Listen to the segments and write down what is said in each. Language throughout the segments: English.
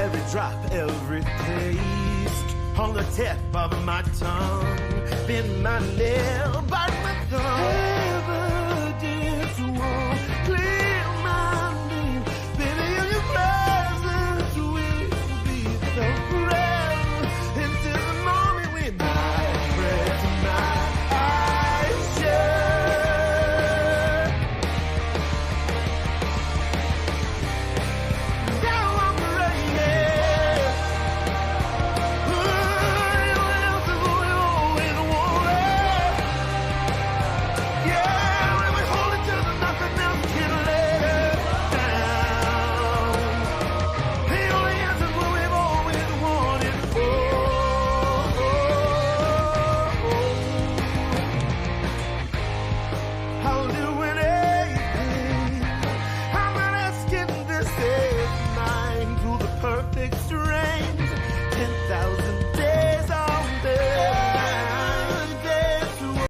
every drop, every taste on the tip of my tongue. Bend my nail, bite my thumb. Evidence won't clear my name. Baby, in your presence will be so present until the moment when I press my eyes shut. Now I'm ready. Anyone else is what we always wanted. Yeah, when we hold each other, nothing else can let us down. The only answer's what we've always wanted for. I'll do anything. I'm not asking to save mine through the perfect strange. 10,000 days on this days to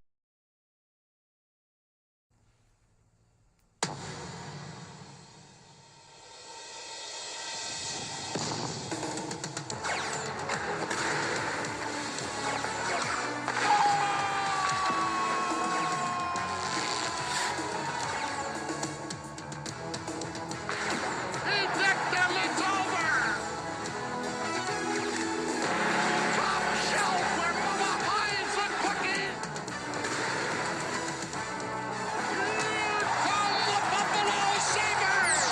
It's over! Top shelf where Mama hides the cookies! Here come the Buffalo Sabres!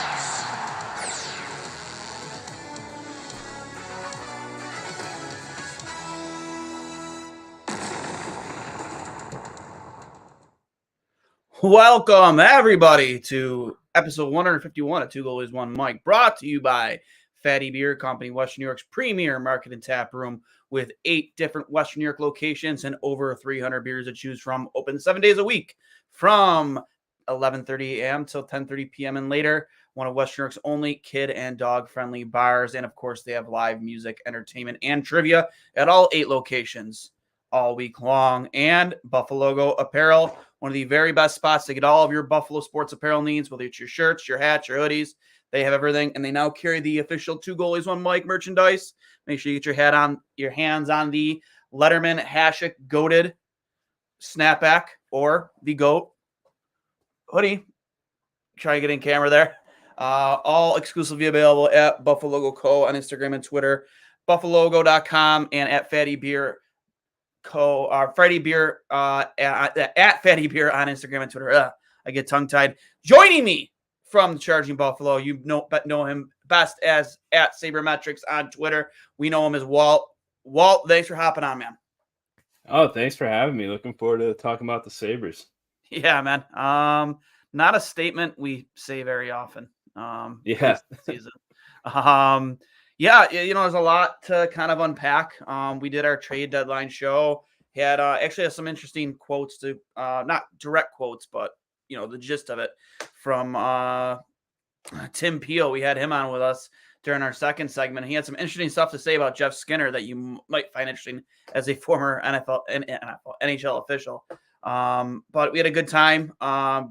Welcome, everybody, to episode 151 of Two Goalies, One Mic, brought to you by Fatty Beer Company, Western New York's premier market and tap room with 8 different Western New York locations and over 300 beers to choose from, open 7 days a week from 11:30 a.m. till 10:30 p.m. and later. One of Western New York's only kid and dog-friendly bars, and of course, they have live music, entertainment, and trivia at all 8 locations all week long. And Buffalo Apparel, one of the very best spots to get all of your Buffalo sports apparel needs, whether it's your shirts, your hats, your hoodies. They have everything, and they now carry the official Two Goalies, One Mic merchandise. Make sure you get your hands on the Letterman Hashik Goated snapback or the Goat hoodie. Try to get in camera there. All exclusively available at Buffalo Co. on Instagram and Twitter, buffalogo.com, and at Fatty Beer Co. Fatty Beer at Fatty Beer on Instagram and Twitter. I get tongue tied. Joining me from Charging Buffalo, you know him best as at Sabermetrics on Twitter. We know him as Walt. Walt, thanks for hopping on, man. Oh, thanks for having me. Looking forward to talking about the Sabres. Yeah, man. Not a statement we say very often. Yeah. This season. Yeah, there's a lot to kind of unpack. We did our trade deadline show. Had actually some interesting quotes to not direct quotes, but the gist of it from Tim Peel. We had him on with us during our second segment. He had some interesting stuff to say about Jeff Skinner that you might find interesting as a former NHL official. But we had a good time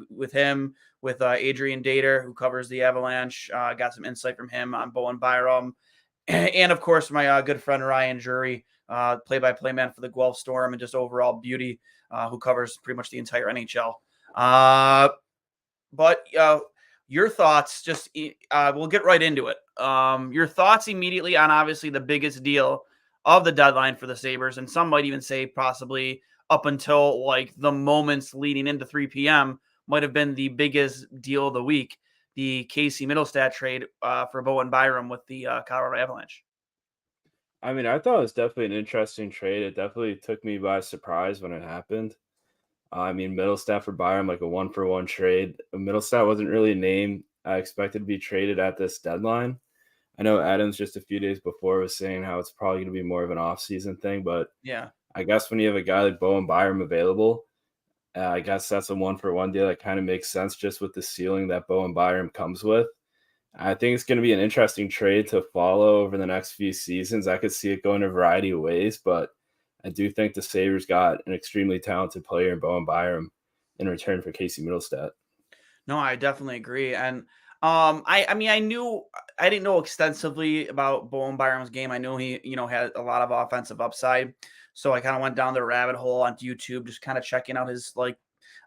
with him, with Adrian Dater, who covers the Avalanche. Got some insight from him on Bowen Byram. And, of course, my good friend Ryan Jury, play-by-play man for the Guelph Storm and just overall beauty, who covers pretty much the entire NHL. But your thoughts, we'll get right into it. Your thoughts immediately on obviously the biggest deal of the deadline for the Sabres, and some might even say possibly up until like the moments leading into 3 p.m. might have been the biggest deal of the week, the Casey Middlestat trade for Bowen Byram with the Colorado Avalanche. I mean, I thought it was definitely an interesting trade. It definitely took me by surprise when it happened. I mean, Middlestat for Byram, like a 1-for-1 trade. Middlestat wasn't really a name I expected to be traded at this deadline. I know Adams just a few days before was saying how it's probably going to be more of an off-season thing, but yeah, I guess when you have a guy like Bowen Byram available, I guess that's a 1-for-1 deal that kind of makes sense just with the ceiling that Bowen Byram comes with. I think it's going to be an interesting trade to follow over the next few seasons. I could see it going a variety of ways, but I do think the Sabres got an extremely talented player in Bowen Byram in return for Casey Middlestat. No, I definitely agree. And I mean, I didn't know extensively about Bowen Byram's game. I knew he, had a lot of offensive upside. So I kind of went down the rabbit hole on YouTube, just kind of checking out his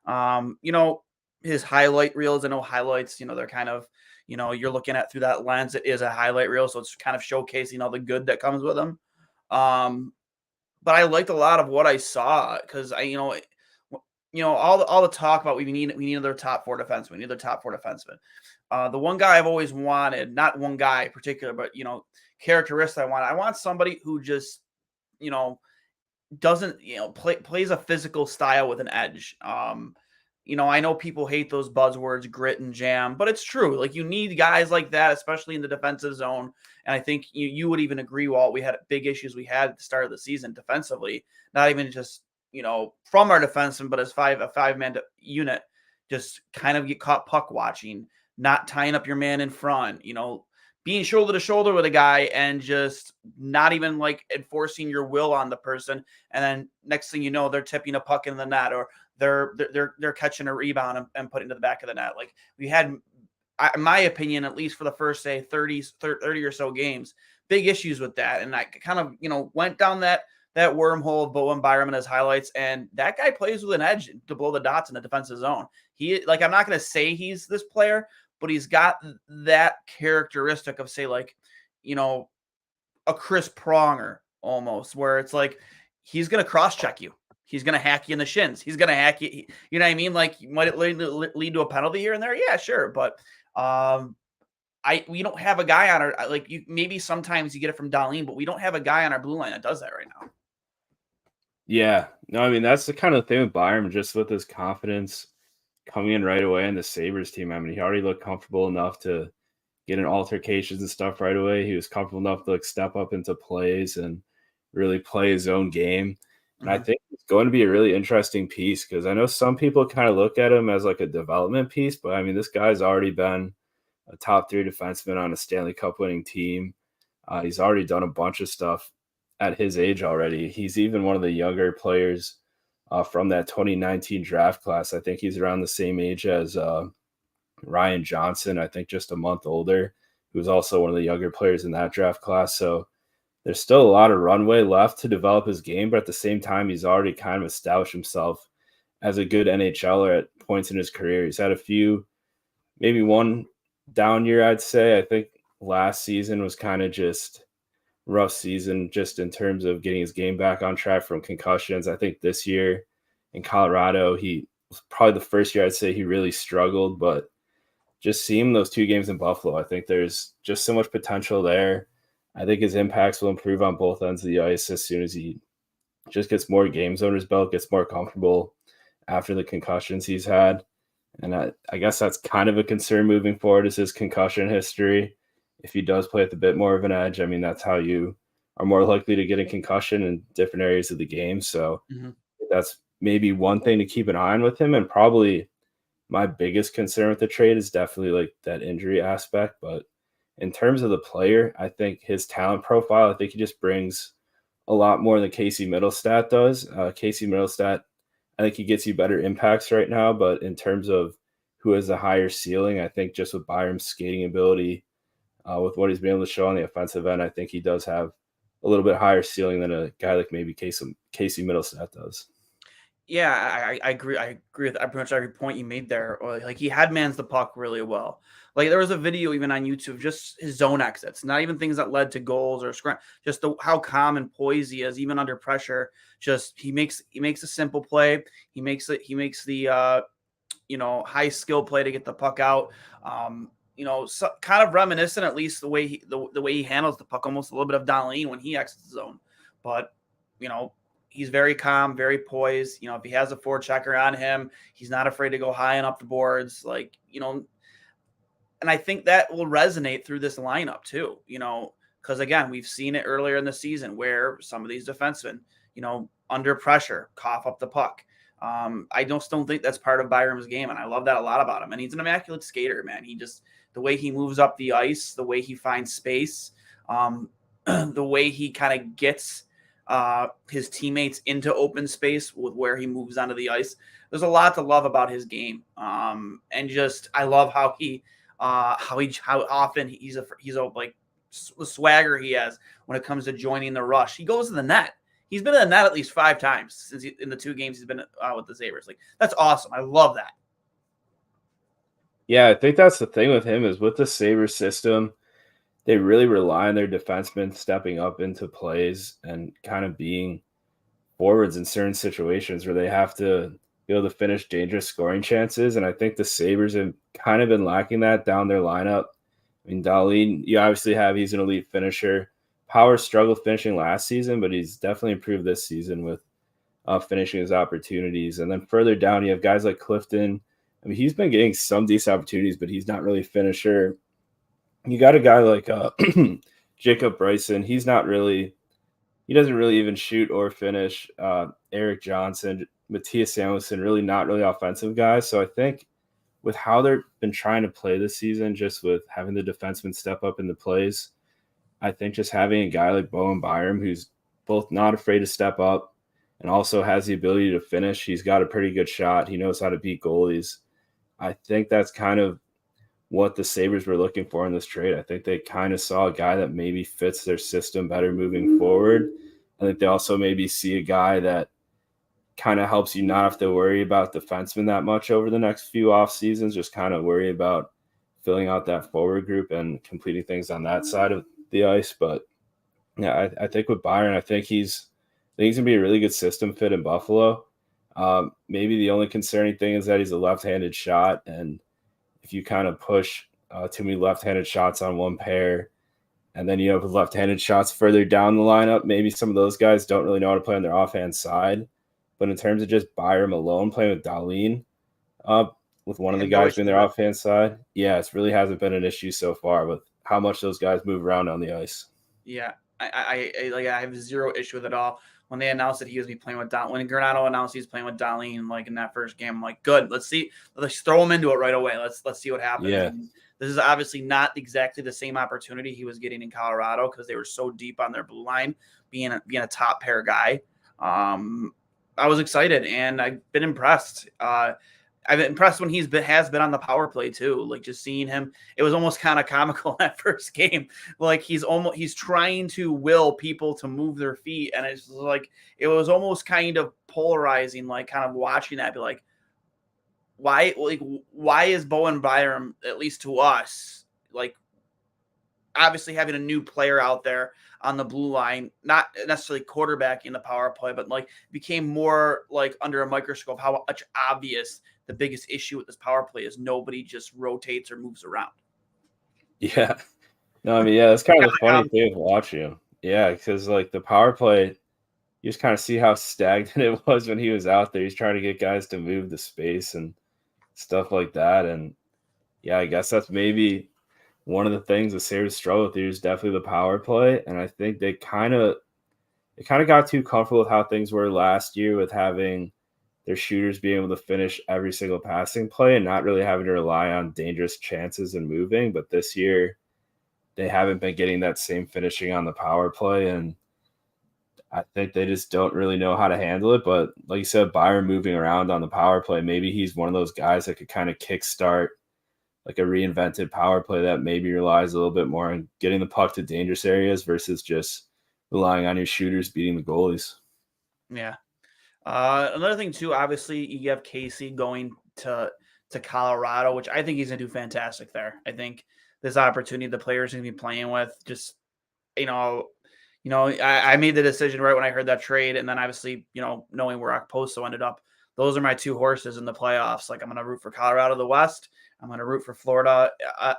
um, you know, his highlight reels. I know highlights, they're kind of, you're looking at through that lens. It is a highlight reel, so it's kind of showcasing all the good that comes with them. But I liked a lot of what I saw because all the talk about we need another top four defenseman. We need another top four defenseman. The one guy I've always wanted, not one guy in particular, but characteristic I want somebody who just doesn't plays a physical style with an edge. I know people hate those buzzwords, grit and jam, but it's true. Like you need guys like that, especially in the defensive zone. And I think you would even agree, Walt, we had big issues we had at the start of the season defensively, not even just from our defenseman, but as a five-man unit, just kind of get caught puck watching, not tying up your man in front, being shoulder to shoulder with a guy and just not even like enforcing your will on the person. And then next thing you know, they're tipping a puck in the net or they're catching a rebound and putting it to the back of the net. Like we had, in my opinion, at least for the first, say 30 or so games, big issues with that. And I kind of, went down that wormhole of Bowen Byram and his highlights. And that guy plays with an edge to blow the dots in the defensive zone. I'm not going to say he's this player, but he's got that characteristic of, say, a Chris Pronger almost, where it's like he's going to cross-check you. He's going to hack you in the shins. He's going to hack you. You know what I mean? Like, might it lead to a penalty here and there? Yeah, sure. But we don't have a guy on our maybe sometimes you get it from Darlene, but we don't have a guy on our blue line that does that right now. Yeah. No, I mean, that's the kind of thing with Byram, just with his confidence coming in right away in the Sabres team. I mean, he already looked comfortable enough to get in altercations and stuff right away. He was comfortable enough to step up into plays and really play his own game. And I think it's going to be a really interesting piece because I know some people kind of look at him as like a development piece, but I mean, this guy's already been a top 3 defenseman on a Stanley Cup winning team. He's already done a bunch of stuff at his age already. He's even one of the younger players from that 2019 draft class. I think he's around the same age as Ryan Johnson, I think just a month older, who's also one of the younger players in that draft class. So there's still a lot of runway left to develop his game, but at the same time, he's already kind of established himself as a good NHLer at points in his career. He's had a few, maybe one down year, I'd say. I think last season was kind of just rough season just in terms of getting his game back on track from concussions. I think this year in Colorado, he was probably the first year I'd say he really struggled, but just seeing those 2 games in Buffalo, I think there's just so much potential there. I think his impacts will improve on both ends of the ice as soon as he just gets more games under his belt, gets more comfortable after the concussions he's had. And I guess that's kind of a concern moving forward is his concussion history. If he does play with a bit more of an edge, I mean, that's how you are more likely to get a concussion in different areas of the game. So that's maybe one thing to keep an eye on with him. And probably my biggest concern with the trade is definitely like that injury aspect. But in terms of the player, I think his talent profile, I think he just brings a lot more than Casey Middlestat does. Casey Middlestat, I think he gets you better impacts right now. But in terms of who has a higher ceiling, I think just with Byram's skating ability, with what he's been able to show on the offensive end, I think he does have a little bit higher ceiling than a guy like maybe Casey Middlestat does. Yeah, I agree. I agree with pretty much every point you made there. Like he had mans the puck really well. Like there was a video even on YouTube, just his zone exits, not even things that led to goals or scrum, just how calm and poised he is, even under pressure. Just he makes a simple play. He makes the high skill play to get the puck out. So kind of reminiscent, at least the way he handles the puck, almost a little bit of Darlene when he exits the zone. But he's very calm, very poised. If he has a forechecker on him, he's not afraid to go high and up the boards. And I think that will resonate through this lineup too. Because again, we've seen it earlier in the season where some of these defensemen, under pressure, cough up the puck. I just don't think that's part of Byram's game, and I love that a lot about him. And he's an immaculate skater, man. The way he moves up the ice, the way he finds space, the way he kind of gets his teammates into open space with where he moves onto the ice. There's a lot to love about his game. And just, I love how how often he's like the swagger he has when it comes to joining the rush. He goes to the net. He's been in the net at least 5 times since in the 2 games he's been with the Sabres. Like, that's awesome. I love that. Yeah, I think that's the thing with him is with the Sabres system, they really rely on their defensemen stepping up into plays and kind of being forwards in certain situations where they have to be able to finish dangerous scoring chances. And I think the Sabres have kind of been lacking that down their lineup. I mean, Dahlin, you obviously he's an elite finisher. Power struggled finishing last season, but he's definitely improved this season with finishing his opportunities. And then further down, you have guys like Clifton. I mean, he's been getting some decent opportunities, but he's not really a finisher. You got a guy like Jacob Bryson. He doesn't really even shoot or finish. Eric Johnson, Matthias Samuelsson, really not really offensive guys. So I think with how they've been trying to play this season, just with having the defensemen step up in the plays, I think just having a guy like Bowen Byram, who's both not afraid to step up and also has the ability to finish. He's got a pretty good shot. He knows how to beat goalies. I think that's kind of what the Sabres were looking for in this trade. I think they kind of saw a guy that maybe fits their system better moving forward. I think they also maybe see a guy that kind of helps you not have to worry about defensemen that much over the next few off seasons, just kind of worry about filling out that forward group and completing things on that side of the ice. But yeah, I think with Byron, I think he's going to be a really good system fit in Buffalo. Maybe the only concerning thing is that he's a left-handed shot, and if you kind of push too many left-handed shots on one pair, and then you have left-handed shots further down the lineup, maybe some of those guys don't really know how to play on their offhand side. But in terms of just Byram alone playing with Dahlin, with one of the guys being their offhand side, yeah, it really hasn't been an issue so far with how much those guys move around on the ice. Yeah, I have zero issue with it all. When they announced that he was be playing with Don, when Granato announced he's playing with Dahlin, like in that first game, I'm like, good. Let's throw him into it right away. Let's see what happens. Yeah. And this is obviously not exactly the same opportunity he was getting in Colorado because they were so deep on their blue line, being a top pair guy. I was excited and I've been impressed. I've been impressed when has been on the power play too. Like just seeing him, it was almost kind of comical that first game. Like he's trying to will people to move their feet, and it's like it was almost kind of polarizing. Like kind of watching that, be like, why is Bowen Byram, at least to us, like obviously having a new player out there on the blue line, not necessarily quarterbacking the power play, but like became more like under a microscope how much obvious the biggest issue with this power play is nobody just rotates or moves around. Yeah. No, I mean, yeah, that's kind of the funny thing with watching him. Yeah, because like the power play, you just kind of see how stagnant it was when he was out there. He's trying to get guys to move the space and stuff like that. And yeah, I guess that's maybe one of the things the Sabres struggle with here is definitely the power play. And I think they kind of got too comfortable with how things were last year with having their shooters being able to finish every single passing play and not really having to rely on dangerous chances and moving. But this year, they haven't been getting that same finishing on the power play. And I think they just don't really know how to handle it. But like you said, Byron moving around on the power play, maybe he's one of those guys that could kind of kickstart like a reinvented power play that maybe relies a little bit more on getting the puck to dangerous areas versus just relying on your shooters beating the goalies. Yeah. Another thing too, obviously you have Casey going to Colorado, which I think he's going to do fantastic there. I think this opportunity the players going to be playing with, just, I made the decision right when I heard that trade. And then obviously, knowing where Okposo ended up, those are my 2 horses in the playoffs. Like I'm going to root for Colorado, the West. I'm going to root for Florida, out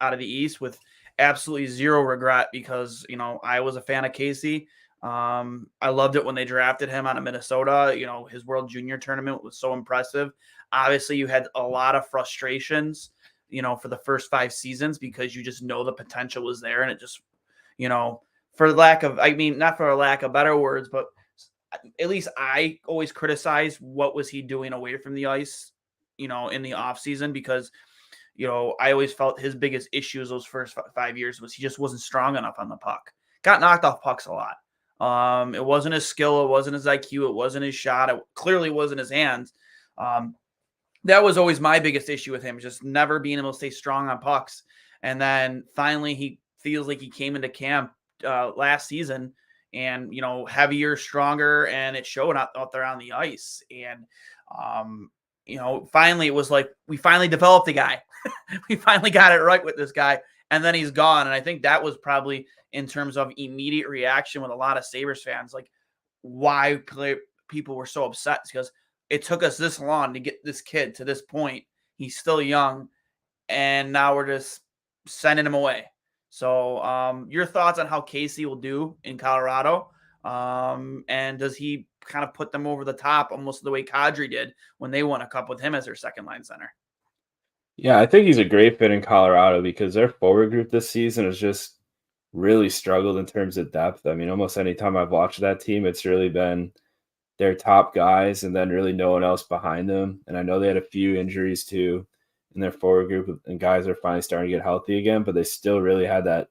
of the East with absolutely zero regret because, I was a fan of Casey. I loved it when they drafted him out of Minnesota. His World Junior tournament was so impressive. Obviously, you had a lot of frustrations, for the first 5 seasons because you just know the potential was there. And it just, not for lack of better words, but at least I always criticize what was he doing away from the ice, in the off season because, I always felt his biggest issues those first 5 years was he just wasn't strong enough on the puck. Got knocked off pucks a lot. It wasn't his skill. It wasn't his IQ. It wasn't his shot. It clearly wasn't his hands. That was always my biggest issue with him, just never being able to stay strong on pucks. And then finally, he feels like he came into camp last season and, heavier, stronger, and it showed out there on the ice. And, finally it was like we finally developed a guy. We finally got it right with this guy. And then he's gone. And I think that was probably in terms of immediate reaction with a lot of Sabres fans, like why people were so upset because it took us this long to get this kid to this point. He's still young, and now we're just sending him away. So your thoughts on how Casey will do in Colorado? And does he kind of put them over the top almost the way Kadri did when they won a cup with him as their second line center? Yeah, I think he's a great fit in Colorado because their forward group this season has just really struggled in terms of depth. I mean, almost any time I've watched that team, it's really been their top guys and then really no one else behind them. And I know they had a few injuries too in their forward group, and guys are finally starting to get healthy again, but they still really had that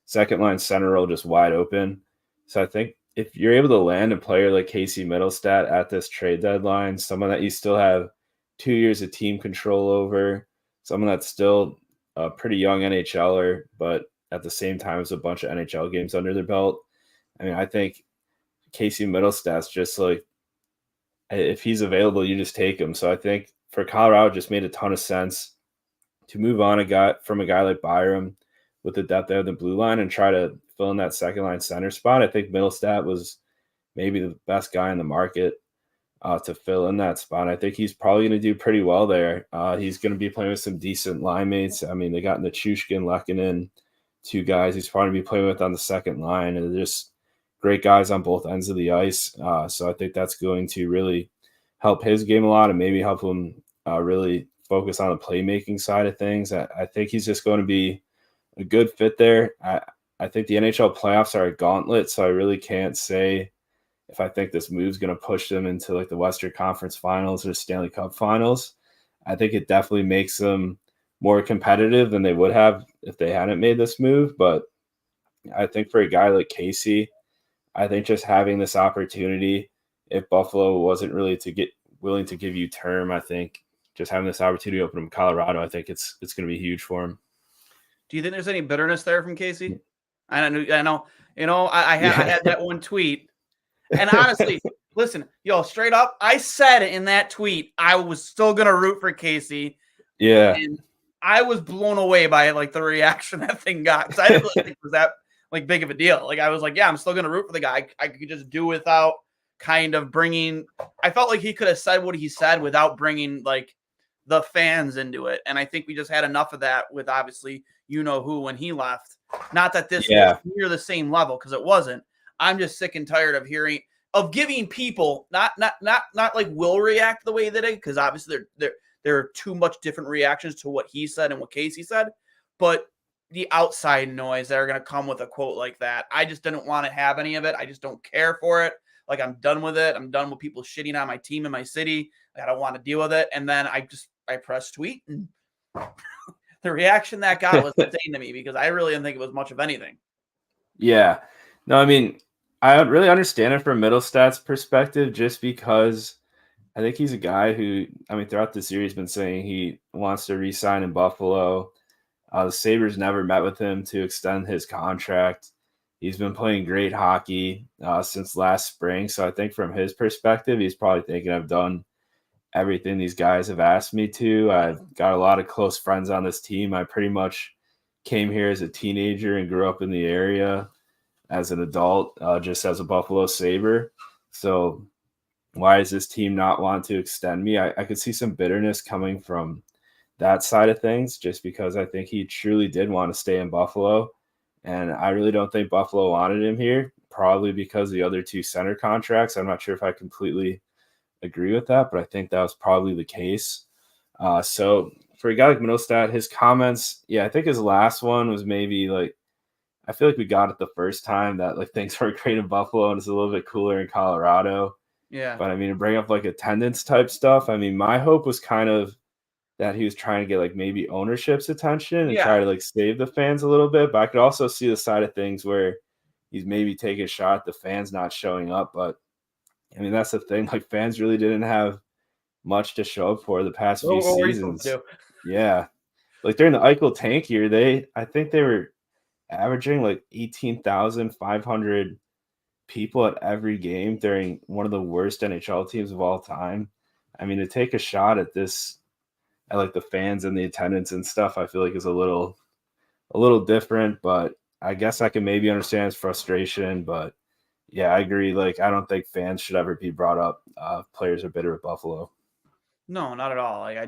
second line center role just wide open. So I think if you're able to land a player like Casey Middlestat at this trade deadline, someone that you still have 2 years of team control over, someone that's still a pretty young NHLer, but at the same time has a bunch of NHL games under their belt. I mean, I think Casey Middlestat's just like, if he's available, you just take him. So I think for Colorado, it just made a ton of sense to move on from a guy like Byram with the depth there, the blue line, and try to fill in that second line center spot. I think Middlestat was maybe the best guy in the market to fill in that spot. I think he's probably going to do pretty well there. He's going to be playing with some decent line mates. I mean, they got Nichushkin and Lehkonen, two guys he's probably going to be playing with on the second line, and they're just great guys on both ends of the ice. So I think that's going to really help his game a lot and maybe help him really focus on the playmaking side of things. I think he's just going to be a good fit there. I think the NHL playoffs are a gauntlet, so I really can't say if I think this move's going to push them into like the Western Conference Finals or Stanley Cup Finals. I think it definitely makes them more competitive than they would have if they hadn't made this move. But I think for a guy like Casey, I think just having this opportunity, if Buffalo wasn't really willing to give you term, I think just having this opportunity open in Colorado, I think it's going to be huge for him. Do you think there's any bitterness there from Casey? I know. I had that one tweet, and honestly, listen, straight up, I said in that tweet I was still gonna root for Casey. Yeah, and I was blown away by like the reaction that thing got because I didn't really think it was that like big of a deal. Like I was like, yeah, I'm still gonna root for the guy. I could just do without kind of bringing. I felt like he could have said what he said without bringing like the fans into it, and I think we just had enough of that with obviously who when he left. Not that this was near the same level because it wasn't. I'm just sick and tired of giving people not like will react the way they did because obviously there are too much different reactions to what he said and what Casey said, but the outside noise that are going to come with a quote like that, I just didn't want to have any of it. I just don't care for it. Like I'm done with it. I'm done with people shitting on my team in my city. I don't want to deal with it. And then I pressed tweet and the reaction that got was insane to me because I really didn't think it was much of anything. Yeah. No, I mean, I really understand it from Middlestat's perspective just because I think he's a guy who, I mean, throughout the series been saying he wants to re-sign in Buffalo. The Sabres never met with him to extend his contract. He's been playing great hockey since last spring. So I think from his perspective, he's probably thinking I've done everything these guys have asked me to. I've got a lot of close friends on this team. I pretty much came here as a teenager and grew up in the area as an adult, just as a Buffalo Sabre. So why does this team not want to extend me? I could see some bitterness coming from that side of things just because I think he truly did want to stay in Buffalo. And I really don't think Buffalo wanted him here, probably because of the other two center contracts. I'm not sure if I completely agree with that, but I think that was probably the case. So for a guy like Middlestat, his comments, I think his last one was maybe like, I feel like we got it the first time that like things were great in Buffalo and it's a little bit cooler in Colorado. Yeah. But I mean, to bring up like attendance type stuff, I mean, my hope was kind of that he was trying to get like maybe ownership's attention and try to like save the fans a little bit. But I could also see the side of things where he's maybe taking a shot at the fans not showing up. But I mean, that's the thing. Like fans really didn't have much to show up for the past few What were you supposed to seasons. do? Yeah. Like during the Eichel tank year, I think they were averaging like 18,500 people at every game during one of the worst NHL teams of all time. I mean, to take a shot at this, at like the fans and the attendance and stuff, I feel like is a little different, but I guess I can maybe understand his frustration. But yeah, I agree. Like, I don't think fans should ever be brought up. Players are bitter at Buffalo. No, not at all. Like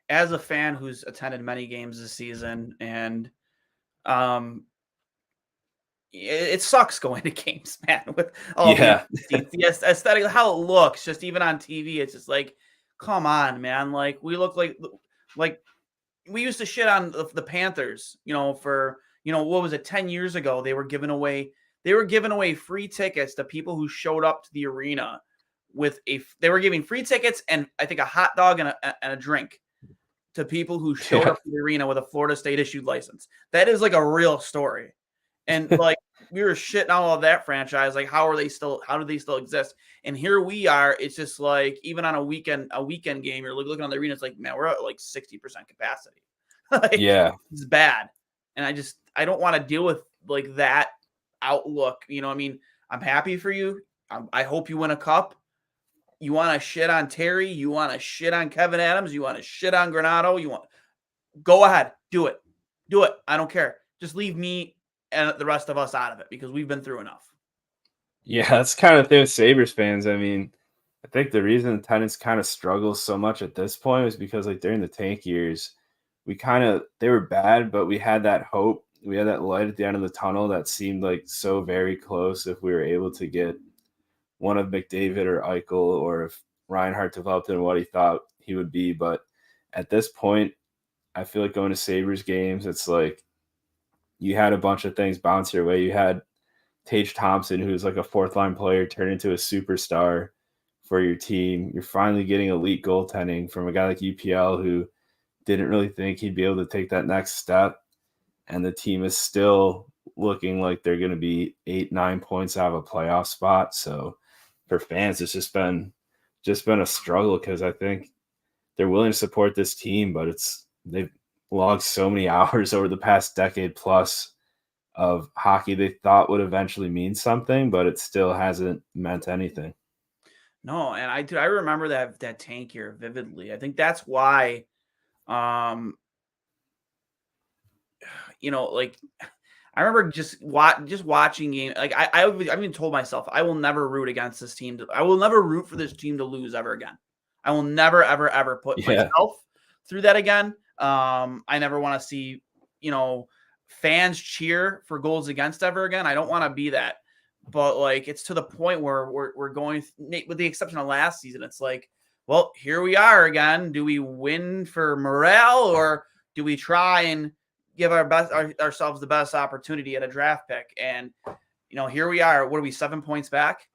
as a fan who's attended many games this season, and it sucks going to games, man. With all Yeah. the aesthetic, how it looks, just even on TV, it's just like, come on, man. Like we look like we used to shit on the Panthers, for what was it, 10 years ago? They were giving away free tickets to people who showed up to the arena they were giving free tickets and I think a hot dog and a drink to people who showed up to the arena with a Florida State issued license. That is like a real story. And like we were shitting all of that franchise. Like, how do they still exist? And here we are. It's just like, even on a weekend game, you're looking on the arena. It's like, man, we're at like 60% capacity. Like, Yeah. It's bad. And I don't want to deal with like that outlook. I mean, I'm happy for you. I hope you win a cup. You want to shit on Terry. You want to shit on Kevin Adams. You want to shit on Granato. Go ahead. Do it. I don't care. Just leave me and the rest of us out of it because we've been through enough. Yeah, that's kind of the thing with Sabres fans. I mean, I think the reason attendance kind of struggles so much at this point is because like during the tank years, they were bad, but we had that hope. We had that light at the end of the tunnel that seemed like so very close if we were able to get one of McDavid or Eichel, or if Reinhart developed into what he thought he would be. But at this point, I feel like going to Sabres games, it's like you had a bunch of things bounce your way. You had Tage Thompson, who's like a fourth-line player, turn into a superstar for your team. You're finally getting elite goaltending from a guy like UPL who didn't really think he'd be able to take that next step. And the team is still looking like they're going to be 8-9 points out of a playoff spot. So for fans, it's just been a struggle because I think they're willing to support this team, but they've logged so many hours over the past decade plus of hockey they thought would eventually mean something, but it still hasn't meant anything. No, and I remember that tank year vividly. I think that's why, like I remember just watching game. Like I've even told myself I will never root against this team. I will never root for this team to lose ever again. I will never ever ever put myself through that again. I never want to see fans cheer for goals against ever again. I don't want to be that. But like it's to the point where we're going, with the exception of last season, it's like, well, here we are again. Do we win for morale, or do we try and give ourselves the best opportunity at a draft pick? And here we are. What are we, 7 points back?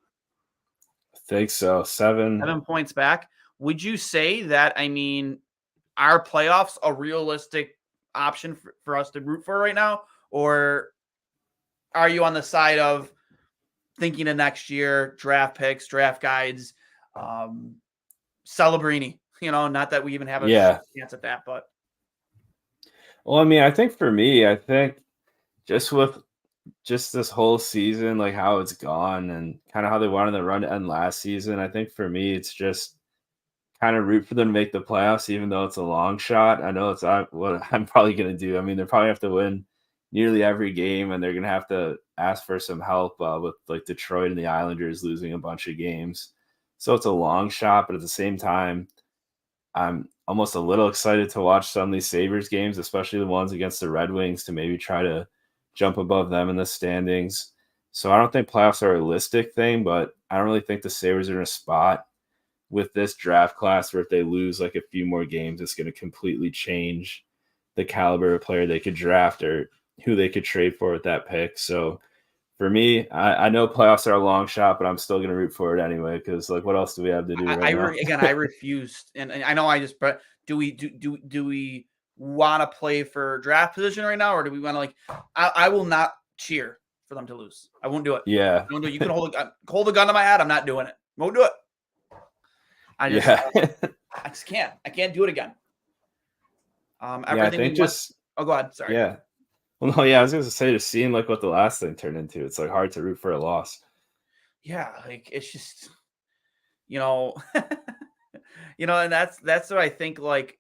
I think so. 7 points back. Would you say that, I mean, are playoffs a realistic option for us to root for right now? Or are you on the side of thinking of next year, draft picks, draft guides, Celebrini? Not that we even have a chance at that, but. Well, I mean, I think for me, just with this whole season, like how it's gone and kind of how they wanted the run to end last season, I think for me, it's just kind of root for them to make the playoffs, even though it's a long shot. I know it's not what I'm probably going to do. I mean, they probably have to win nearly every game, and they're going to have to ask for some help with like Detroit and the Islanders losing a bunch of games. So it's a long shot, but at the same time, I'm almost a little excited to watch some of these Sabres games, especially the ones against the Red Wings, to maybe try to jump above them in the standings. So I don't think playoffs are a realistic thing, but I don't really think the Sabres are in a spot with this draft class where if they lose like a few more games, it's going to completely change the caliber of player they could draft or who they could trade for with that pick. So for me, I know playoffs are a long shot, but I'm still going to root for it anyway because, like, what else do we have to do right now? Again, I refused, and I know but do we want to play for draft position right now, or do we want to like? I will not cheer for them to lose. I won't do it. Yeah, I won't do it. You can hold a gun to my head. I'm not doing it. Won't do it. I just can't. I can't do it again. I Everything think we went. Oh, go ahead. Sorry. yeah. Well, no, yeah, I was going to say, just seeing like what the last thing turned into, it's like hard to root for a loss. Yeah, like it's just, you know, and that's what I think. Like,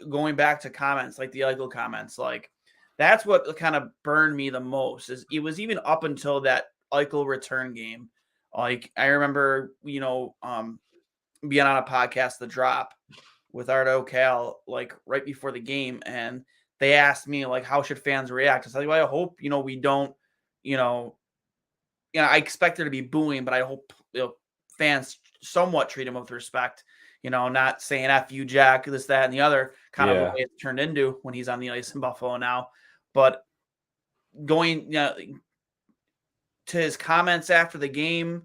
going back to comments, like the Eichel comments, like that's what kind of burned me the most. Is it was even up until that Eichel return game. Like I remember, being on a podcast, The Drop, with Art O'Cal, like right before the game, and they asked me like, how should fans react? I said, well, I hope we don't, I expect there to be booing, but I hope fans somewhat treat him with respect. Not saying "F you, Jack," this, that, and the other, kind of the way it's turned into when he's on the ice in Buffalo now. But going to his comments after the game,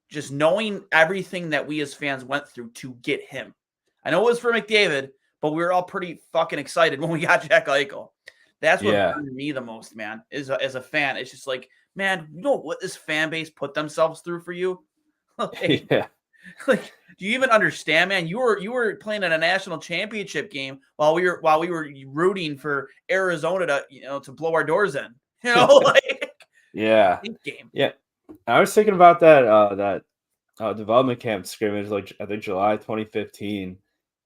just knowing everything that we as fans went through to get him. I know it was for McDavid, but we were all pretty fucking excited when we got Jack Eichel. That's what burned me the most, man, as a fan. It's just like, man, you know what this fan base put themselves through for you? Like, like, do you even understand, man? You were playing in a national championship game while we were rooting for Arizona to blow our doors in. Like game. Yeah. I was thinking about that development camp scrimmage, like I think July 2015.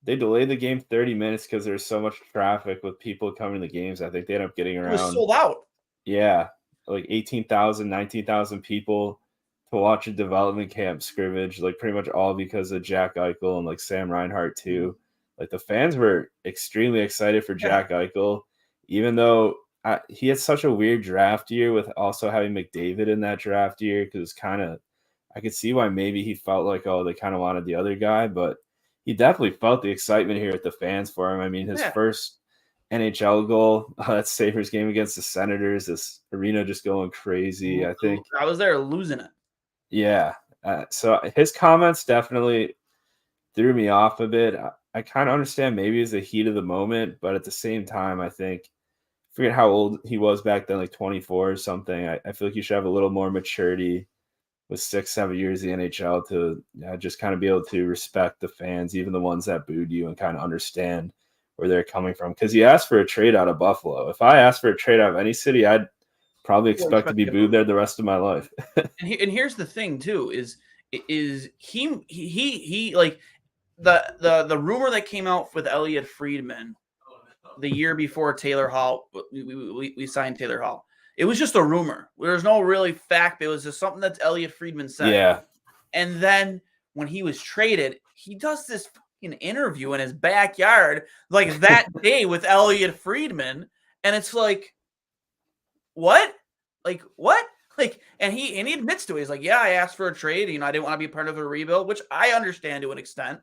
They delayed the game 30 minutes because there's so much traffic with people coming to the games. I think they ended up getting around. It was sold out. Yeah, like 18,000, 19,000 people to watch a development camp scrimmage, like pretty much all because of Jack Eichel and like Sam Reinhart too. Like the fans were extremely excited for Jack Eichel, even though he had such a weird draft year with also having McDavid in that draft year, because I could see why maybe he felt like, oh, they kind of wanted the other guy, but he definitely felt the excitement here at the fans for him. I mean, his first NHL goal, that Sabres game against the Senators, this arena just going crazy. I think I was there losing it. Yeah. So his comments definitely threw me off a bit. I kind of understand maybe it's the heat of the moment, but at the same time, I think, forget how old he was back then, like 24 or something. I feel like you should have a little more maturity with 6-7 years in the NHL to just kind of be able to respect the fans, even the ones that booed you, and kind of understand where they're coming from. Because he asked for a trade out of Buffalo. If I asked for a trade out of any city, I'd probably expect to be booed there the rest of my life. and here's the thing too, is he like the rumor that came out with Elliot Friedman the year before Taylor Hall, we signed Taylor Hall. It was just a rumor. There's no really fact. It was just something that Elliot Friedman said. Yeah. And then when he was traded, he does this fucking interview in his backyard like that day with Elliot Friedman. And it's like, what? Like, what? Like, and he admits to it. He's like, yeah, I asked for a trade. I didn't want to be part of a rebuild, which I understand to an extent.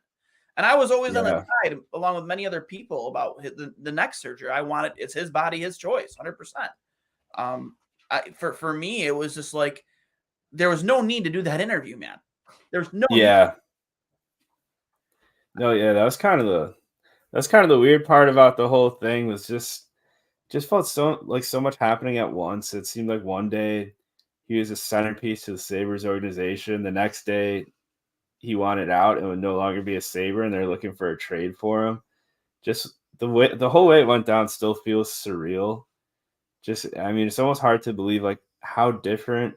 And I was always on the side, along with many other people, about the neck surgery. It's his body, his choice, 100%. For me, it was just like, there was no need to do that interview, man. There's no need. No, yeah, that's kind of the weird part about the whole thing, was just felt so much happening at once. It seemed like one day he was a centerpiece to the Sabres organization. The next day he wanted out and would no longer be a Sabre, and they're looking for a trade for him. Just the whole way it went down still feels surreal. It's almost hard to believe like how different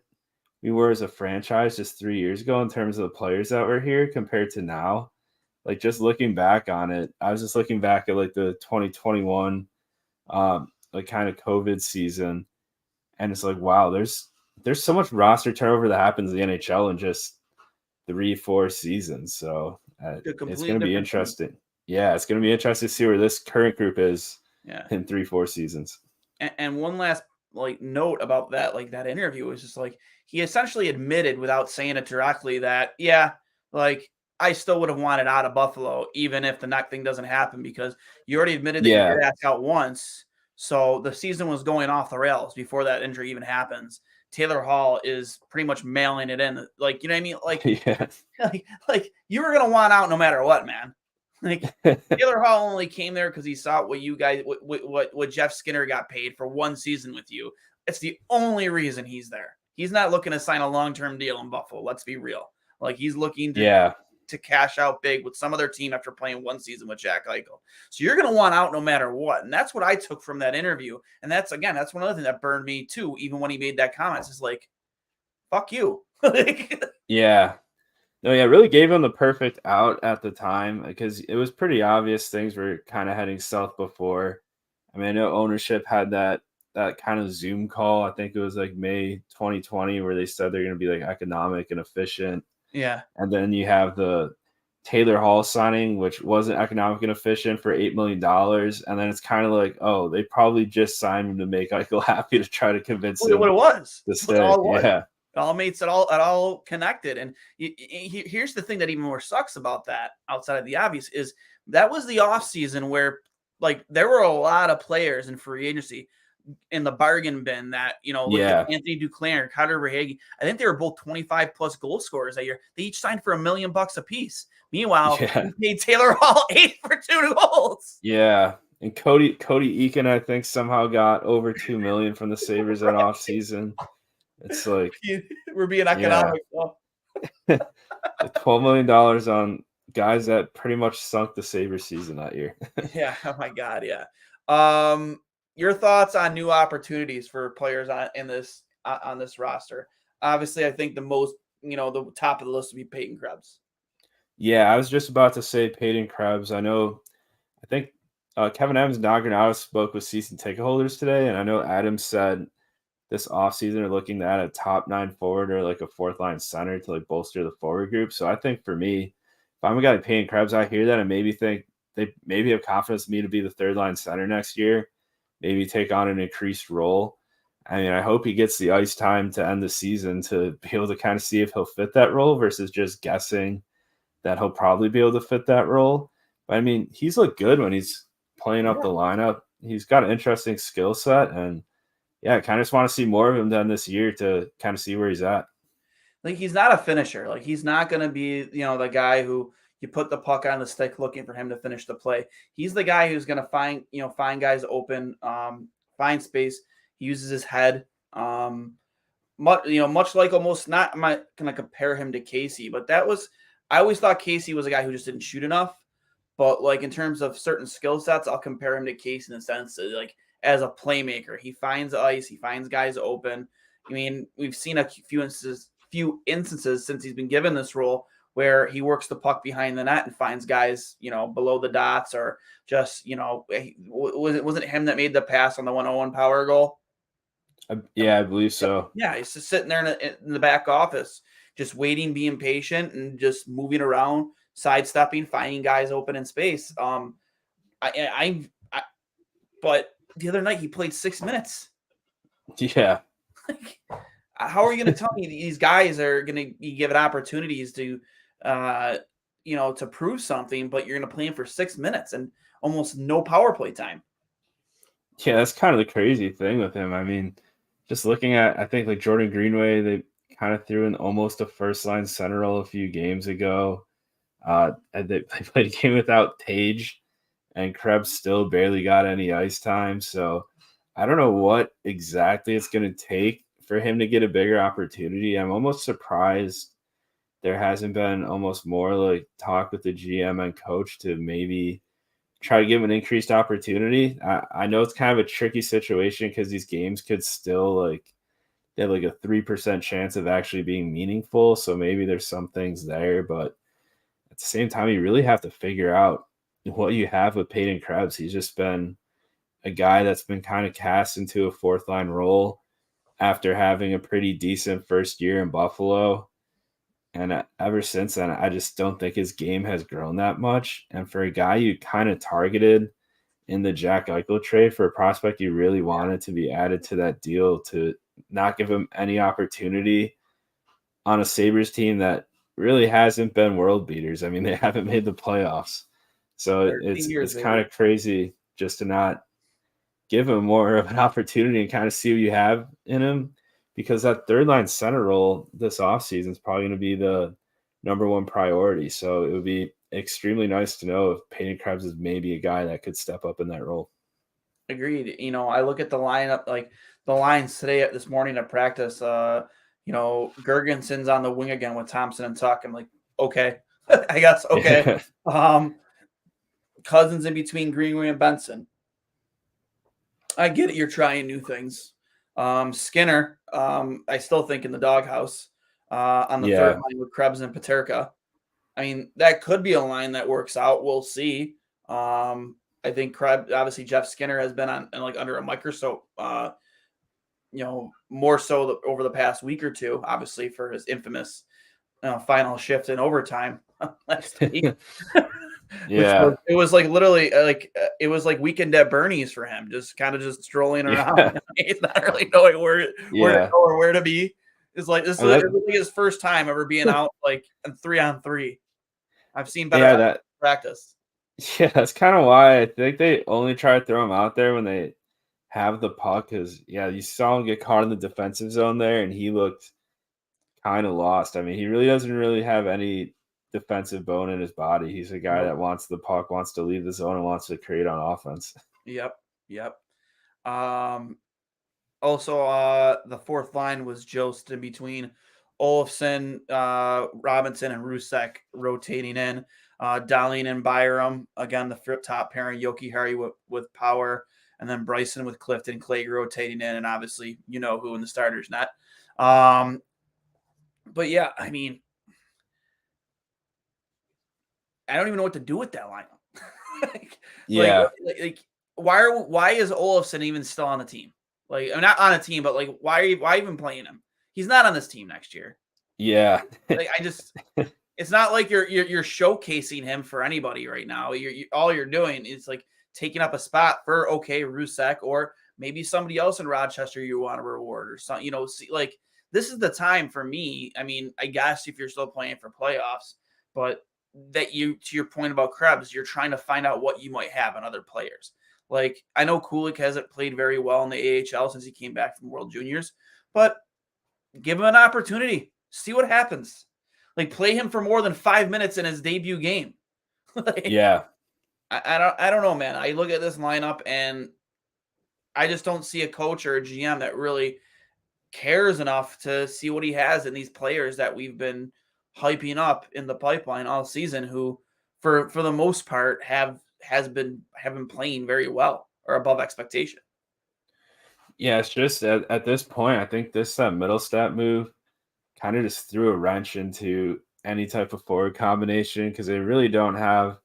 we were as a franchise just 3 years ago in terms of the players that were here compared to now. Like, just looking back on it, I was just looking back at like the 2021 like kind of COVID season, and it's like, wow, there's so much roster turnover that happens in the NHL in just 3-4 seasons. So it's going to be interesting. Team. Yeah, it's going to be interesting to see where this current group is in 3-4 seasons. And one last note about that, that interview was just like, he essentially admitted without saying it directly that, I still would have wanted out of Buffalo, even if the neck thing doesn't happen, because you already admitted that you got asked out once. So the season was going off the rails before that injury even happens. Taylor Hall is pretty much mailing it in. Like, you know what I mean? Like you were going to want out no matter what, man. Like, Taylor Hall only came there because he saw what you guys, what Jeff Skinner got paid for one season with you. It's the only reason he's there. He's not looking to sign a long-term deal in Buffalo. Let's be real. Like, he's looking to to cash out big with some other team after playing one season with Jack Eichel. So you're going to want out no matter what. And that's what I took from that interview. And that's one other thing that burned me too, even when he made that comment. It's just like, fuck you. Yeah. No, yeah, it really gave him the perfect out at the time because it was pretty obvious things were kind of heading south before. I mean, I know ownership had that kind of Zoom call. I think it was like May 2020 where they said they're going to be like economic and efficient. Yeah. And then you have the Taylor Hall signing, which wasn't economic and efficient for $8 million. And then it's kind of like, oh, they probably just signed him to make Eichel happy to try to convince him what it was. to stay. Yeah. It all makes it all connected. And here's the thing that even more sucks about that, outside of the obvious, is that was the offseason where like there were a lot of players in free agency in the bargain bin that, look at Anthony Duclair or Carter Verhaeghe. I think they were both 25 plus goal scorers that year. They each signed for $1 million a piece. Meanwhile, we paid Taylor Hall 8 for 2 goals. Yeah. And Cody Eakin, I think, somehow got over $2 million from the Sabres that offseason. It's like we're being economic. Yeah. $12 million on guys that pretty much sunk the Sabres season that year. Yeah. Oh my God. Yeah. Your thoughts on new opportunities for players on this roster? Obviously, I think the most, the top of the list would be Peyton Krebs. Yeah, I was just about to say Peyton Krebs. I think Kevin Adams and Don Granato spoke with season ticket holders today, and I know Adams said this offseason are looking at a top 9 forward or like a fourth line center to like bolster the forward group. So I think for me, if I'm a guy like Peyton Krebs, I hear that and maybe think they maybe have confidence in me to be the third line center next year, maybe take on an increased role. I mean, I hope he gets the ice time to end the season to be able to kind of see if he'll fit that role versus just guessing that he'll probably be able to fit that role. But I mean, he's looked good when he's playing up the lineup. He's got an interesting skill set, and I kind of just want to see more of him done this year to kind of see where he's at. Like, he's not a finisher. Like, he's not going to be, the guy who you put the puck on the stick looking for him to finish the play. He's the guy who's going to find guys open, find space. He uses his head. Much like almost not, I'm not going to compare him to Casey, but I always thought Casey was a guy who just didn't shoot enough. But like in terms of certain skill sets, I'll compare him to Casey in the sense that like as a playmaker, he finds ice, he finds guys open. I mean, we've seen a few instances since he's been given this role where he works the puck behind the net and finds guys, below the dots, or just, wasn't it him that made the pass on the 1-0-1 power goal? Yeah, I believe so. Yeah, he's just sitting there in the back office, just waiting, being patient, and just moving around, sidestepping, finding guys open in space. But the other night he played 6 minutes. Yeah. Like, how are you going to tell me these guys are going to be given opportunities to, to prove something, but you're going to play him for 6 minutes and almost no power play time? Yeah, that's kind of the crazy thing with him. I mean, just looking at, I think like Jordan Greenway, they kind of threw in almost a first line center role a few games ago. And they played a game without Tage, and Krebs still barely got any ice time. So I don't know what exactly it's going to take for him to get a bigger opportunity. I'm almost surprised there hasn't been almost more like talk with the GM and coach to maybe try to give him an increased opportunity. I know it's kind of a tricky situation because these games could still they have like a 3% chance of actually being meaningful. So maybe there's some things there, but at the same time, you really have to figure out what you have with Peyton Krebs. He's just been a guy that's been kind of cast into a fourth line role after having a pretty decent first year in Buffalo. And ever since then, I just don't think his game has grown that much. And for a guy you kind of targeted in the Jack Eichel trade, for a prospect you really wanted to be added to that deal, to not give him any opportunity on a Sabres team that really hasn't been world beaters. I mean, they haven't made the playoffs. So it's kind of crazy just to not give him more of an opportunity and kind of see what you have in him, because that third line center role this offseason is probably going to be the number one priority. So it would be extremely nice to know if Peyton Krebs is maybe a guy that could step up in that role. Agreed. I look at the lineup, like the lines today this morning at practice, Gergenson's on the wing again with Thompson and Tuck. I'm like, okay. I guess. Okay. Cousins in between Greenway and Benson. I get it. You're trying new things. Skinner, I still think in the doghouse on the third Yeah. line with Krebs and Paterka. I mean, that could be a line that works out. We'll see. I think Krebs, obviously Jeff Skinner has been on like under a microscope, more so over the past week or two, obviously for his infamous final shift in overtime last week. Which Yeah. it was like literally it was like weekend at Bernie's for him, just kind of just strolling around. Yeah. He's not really knowing where to Yeah. go or where to be. It's like this I mean, is like his first time ever being out like in 3-on-3. I've seen better yeah, practice. that's kind of why I think they only try to throw him out there when they have the puck. Because you saw him get caught in the defensive zone there, and he looked kind of lost. I mean, he really doesn't really have any defensive bone in his body. He's a guy that wants the puck, wants to leave the zone, and wants to create on offense. Yep. Also, the fourth line was Jost in between Olofsson, Robinson, and Rusek rotating in. Dahlin and Byram, again, the top pairing, Yoki Hari with Power, and then Bryson with Clifton Clay rotating in, and obviously, you know who in the starters net. But yeah, I mean, I don't even know what to do with that lineup. Why is Olofsson even still on the team? Like, I'm not on a team, but like, why even playing him? He's not on this team next year. Yeah. Like, it's not like you're showcasing him for anybody right now. All you're doing is like taking up a spot for Rusek or maybe somebody else in Rochester you want to reward or something. Like this is the time for me. I mean, I guess if you're still playing for playoffs, but that to your point about Krebs, you're trying to find out what you might have in other players. Like, I know Kulik hasn't played very well in the AHL since he came back from World Juniors, but give him an opportunity. See what happens. Like, play him for more than 5 minutes in his debut game. Yeah. I don't know, man. I look at this lineup and I just don't see a coach or a GM that really cares enough to see what he has in these players that we've been hyping up in the pipeline all season, who for the most part have been playing very well or above expectation. Yeah, it's just at this point, I think this middle stat move kind of just threw a wrench into any type of forward combination because they really don't have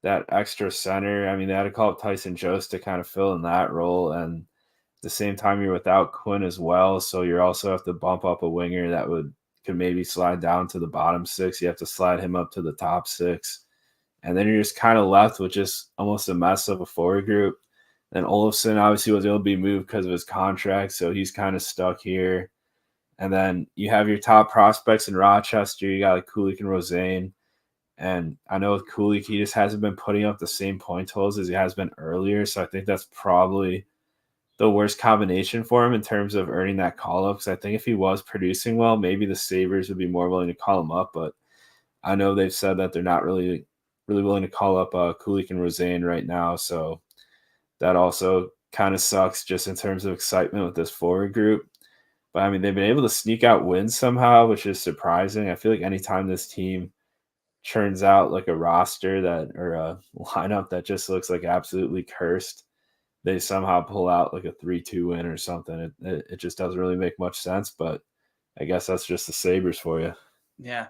that extra center. I mean, they had to call up Tyson Jost to kind of fill in that role, and at the same time, you're without Quinn as well, so you also have to bump up a winger that could maybe slide down to the bottom six. You have to slide him up to the top six. And then you're just kind of left with just almost a mess of a forward group. Then Olofsson obviously was able to be moved because of his contract, so he's kind of stuck here. And then you have your top prospects in Rochester. You got like Kulik and Rosane. And I know with Kulik, he just hasn't been putting up the same point totals as he has been earlier. So I think that's probably the worst combination for him in terms of earning that call-up. Because I think if he was producing well, maybe the Sabres would be more willing to call him up. But I know they've said that they're not really willing to call up Kulik and Rosane right now. So that also kind of sucks just in terms of excitement with this forward group. But I mean, they've been able to sneak out wins somehow, which is surprising. I feel like anytime this team churns out like a roster or a lineup that just looks like absolutely cursed, they somehow pull out like a 3-2 win or something. It just doesn't really make much sense, but I guess that's just the Sabres for you. Yeah.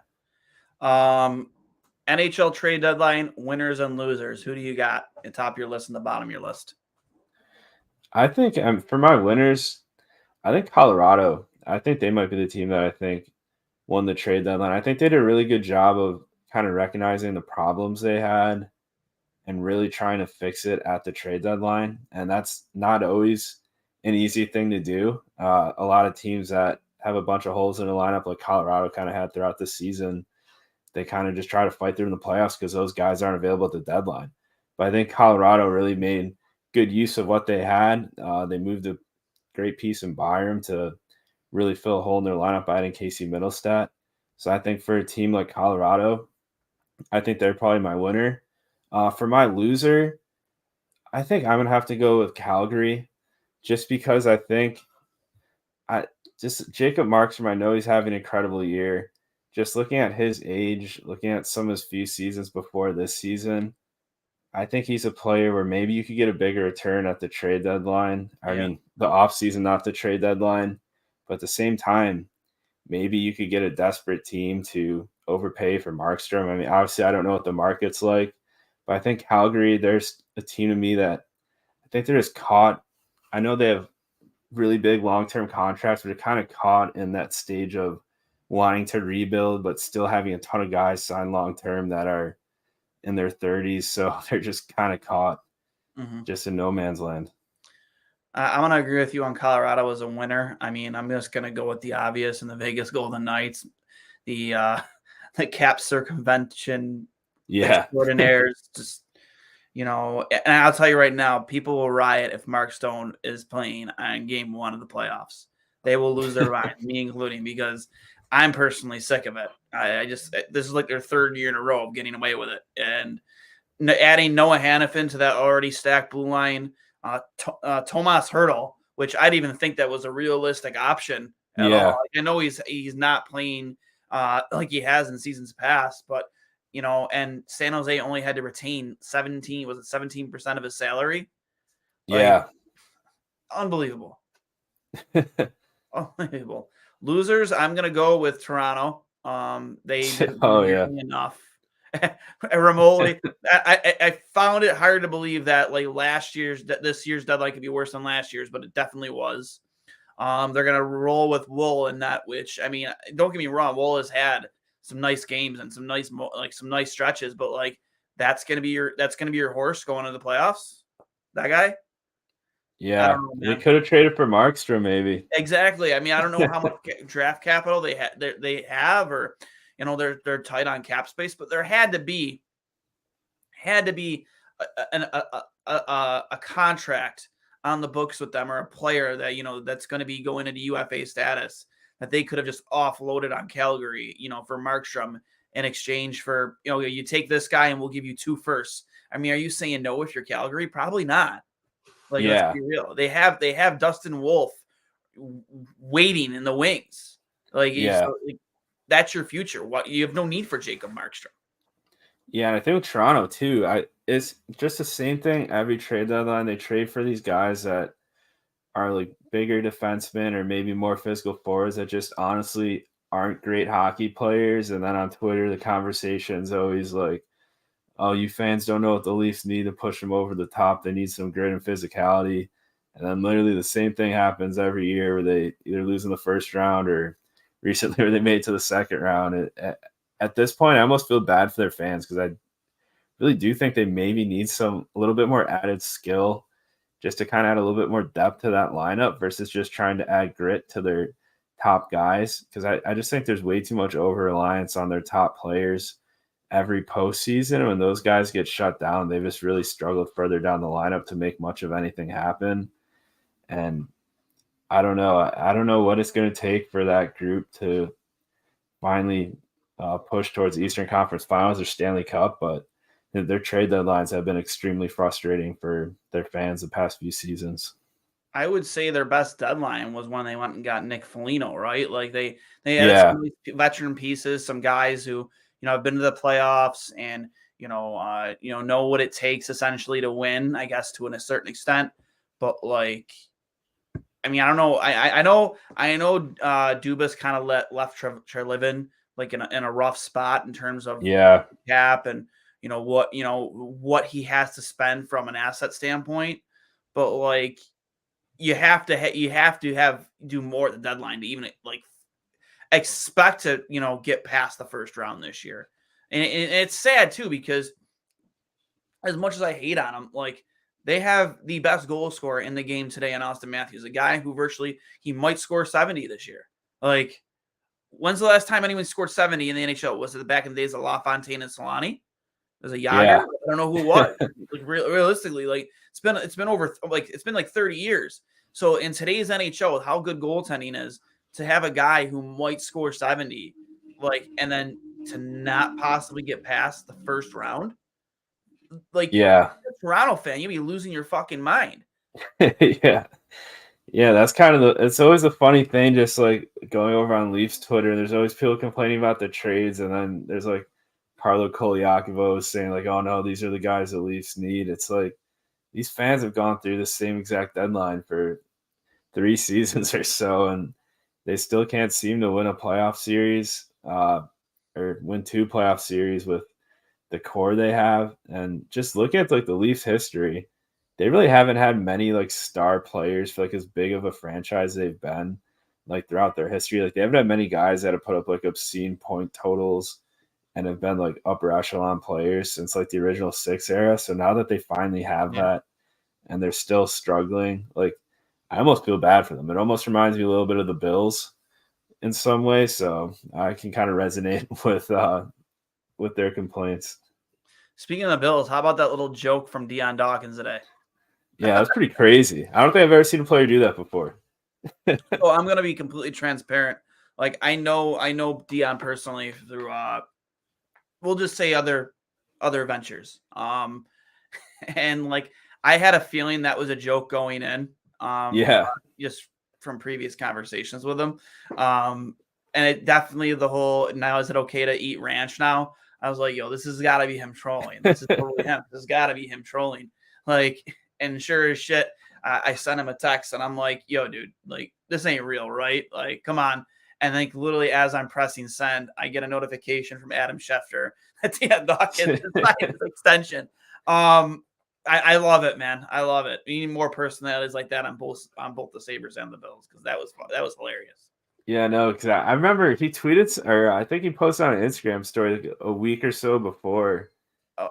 NHL Trade Deadline, winners and losers. Who do you got at top of your list and the bottom of your list? I think for my winners, I think Colorado. I think they might be the team that I think won the trade deadline. I think they did a really good job of kind of recognizing the problems they had and really trying to fix it at the trade deadline. And that's not always an easy thing to do. A lot of teams that have a bunch of holes in the lineup, like Colorado kind of had throughout the season, they kind of just try to fight through in the playoffs because those guys aren't available at the deadline. But I think Colorado really made good use of what they had. They moved a great piece in Byram to really fill a hole in their lineup by adding Casey Middlestat. So I think for a team like Colorado, I think they're probably my winner. For my loser, I think I'm going to have to go with Calgary just because I think Jacob Markstrom, I know he's having an incredible year. just looking at his age, looking at some of his few seasons before this season, I think he's a player where maybe you could get a bigger return at the trade deadline. I Yeah. mean, the offseason, not the trade deadline. But at the same time, maybe you could get a desperate team to overpay for Markstrom. I mean, obviously, I don't know what the market's like, but I think Calgary, there's a team to me that I think they're just caught. I know they have really big long-term contracts, but they're kind of caught in that stage of wanting to rebuild, but still having a ton of guys sign long-term that are in their 30s. So they're just kind of caught just in no man's land. I'm going to agree with you on Colorado as a winner. I mean, I'm just going to go with the obvious and the Vegas Golden Knights, the cap circumvention extraordinaires. Just, and I'll tell you right now, people will riot if Mark Stone is playing on game 1 of the playoffs. They will lose their mind, me including, because I'm personally sick of it. This is like their 3rd year in a row of getting away with it. And adding Noah Hannafin to that already stacked blue line, Tomas Hertl, which I didn't even think that was a realistic option at all. I know he's not playing like he has in seasons past, but and San Jose only had to retain 17% of his salary. Unbelievable. Unbelievable. Losers, I'm gonna go with Toronto. They didn't do enough. Remotely, I found it hard to believe that this year's deadline could be worse than last year's, but it definitely was. They're gonna roll with Wool in that, which, I mean, don't get me wrong, Wool has had some nice games and some nice stretches, but that's gonna be your horse going into the playoffs. That guy. Yeah, they could have traded for Markstrom, maybe. Exactly. I mean, I don't know how much draft capital they have, or they're tight on cap space, but there had to be a contract on the books with them, or a player that that's going to be going into UFA status that they could have just offloaded on Calgary, for Markstrom in exchange for you take this guy and we'll give you 2 firsts. I mean, are you saying no if you're Calgary? Probably not. Let's be real. They have Dustin Wolf waiting in the wings. That's your future. You have no need for Jacob Markstrom. Yeah, and I think with Toronto too, it's just the same thing every trade deadline. They trade for these guys that are like bigger defensemen or maybe more physical forwards that just honestly aren't great hockey players. And then on Twitter, the conversation's always like, oh, you fans don't know what the Leafs need to push them over the top. They need some grit and physicality. And then literally the same thing happens every year where they either lose in the first round or recently where they made it to the second round. At this point, I almost feel bad for their fans because I really do think they maybe need a little bit more added skill just to kind of add a little bit more depth to that lineup versus just trying to add grit to their top guys. Because I just think there's way too much over-reliance on their top players every postseason. When those guys get shut down, they've just really struggled further down the lineup to make much of anything happen. And I don't know what it's going to take for that group to finally push towards the Eastern Conference Finals or Stanley Cup, but their trade deadlines have been extremely frustrating for their fans the past few seasons. I would say their best deadline was when they went and got Nick Foligno, right? They had some veteran pieces, some guys who have been to the playoffs and know what it takes essentially to win, I guess, to a certain extent. But I mean, I don't know. I know Dubas kind of left Treliving in a rough spot in terms of cap and what he has to spend from an asset standpoint. But you have to do more at the deadline to even expect to get past the first round this year. And it's sad too, because as much as I hate on them, they have the best goal scorer in the game today in Austin Matthews, a guy who he might score 70 this year. When's the last time anyone scored 70 in the NHL? Was it back in the days of LaFontaine and Solani? It was a Yager. Yeah. I don't know who it was. Realistically, it's been over 30 years. So in today's NHL, with how good goaltending is, to have a guy who might score 70, and then to not possibly get past the first round, you're a Toronto fan, you'd be losing your fucking mind. Yeah, Yeah, that's kind of it's always a funny thing, just like going over on Leafs Twitter. There's always people complaining about the trades, and then there's like Carlo Koliakovo saying like, "Oh no, these are the guys the Leafs need." It's like these fans have gone through the same exact deadline for 3 seasons or so, and they still can't seem to win a playoff series or win 2 playoff series with the core they have. And just look at like the Leafs history, they really haven't had many like star players for like as big of a franchise they've been like throughout their history. Like they haven't had many guys that have put up like obscene point totals and have been like upper echelon players since like the original six era. So now that they finally have that and they're still struggling, like I almost feel bad for them. It almost reminds me a little bit of the Bills in some way. So I can kind of resonate with their complaints. Speaking of the Bills, how about that little joke from Deion Dawkins today? Yeah, that's pretty crazy. I don't think I've ever seen a player do that before. So I'm gonna be completely transparent. Like I know Deion personally through we'll just say other ventures. And like I had a feeling that was a joke going in. Yeah. Just from previous conversations with him. And it definitely the whole now is it okay to eat ranch now? I was like, yo, this has got to be him trolling. This is totally him. This has got to be him trolling. Like, and sure as shit, I sent him a text and I'm like, yo, dude, like, this ain't real, right? Like, come on. And like, literally, as I'm pressing send, I get a notification from Adam Schefter that Deion Dawkins signed his extension. I love it, man. I love it. We need more personalities like that on both the Sabres and the Bills because that was hilarious. Yeah, no, because I remember he tweeted, or I think he posted on an Instagram story like a week or so before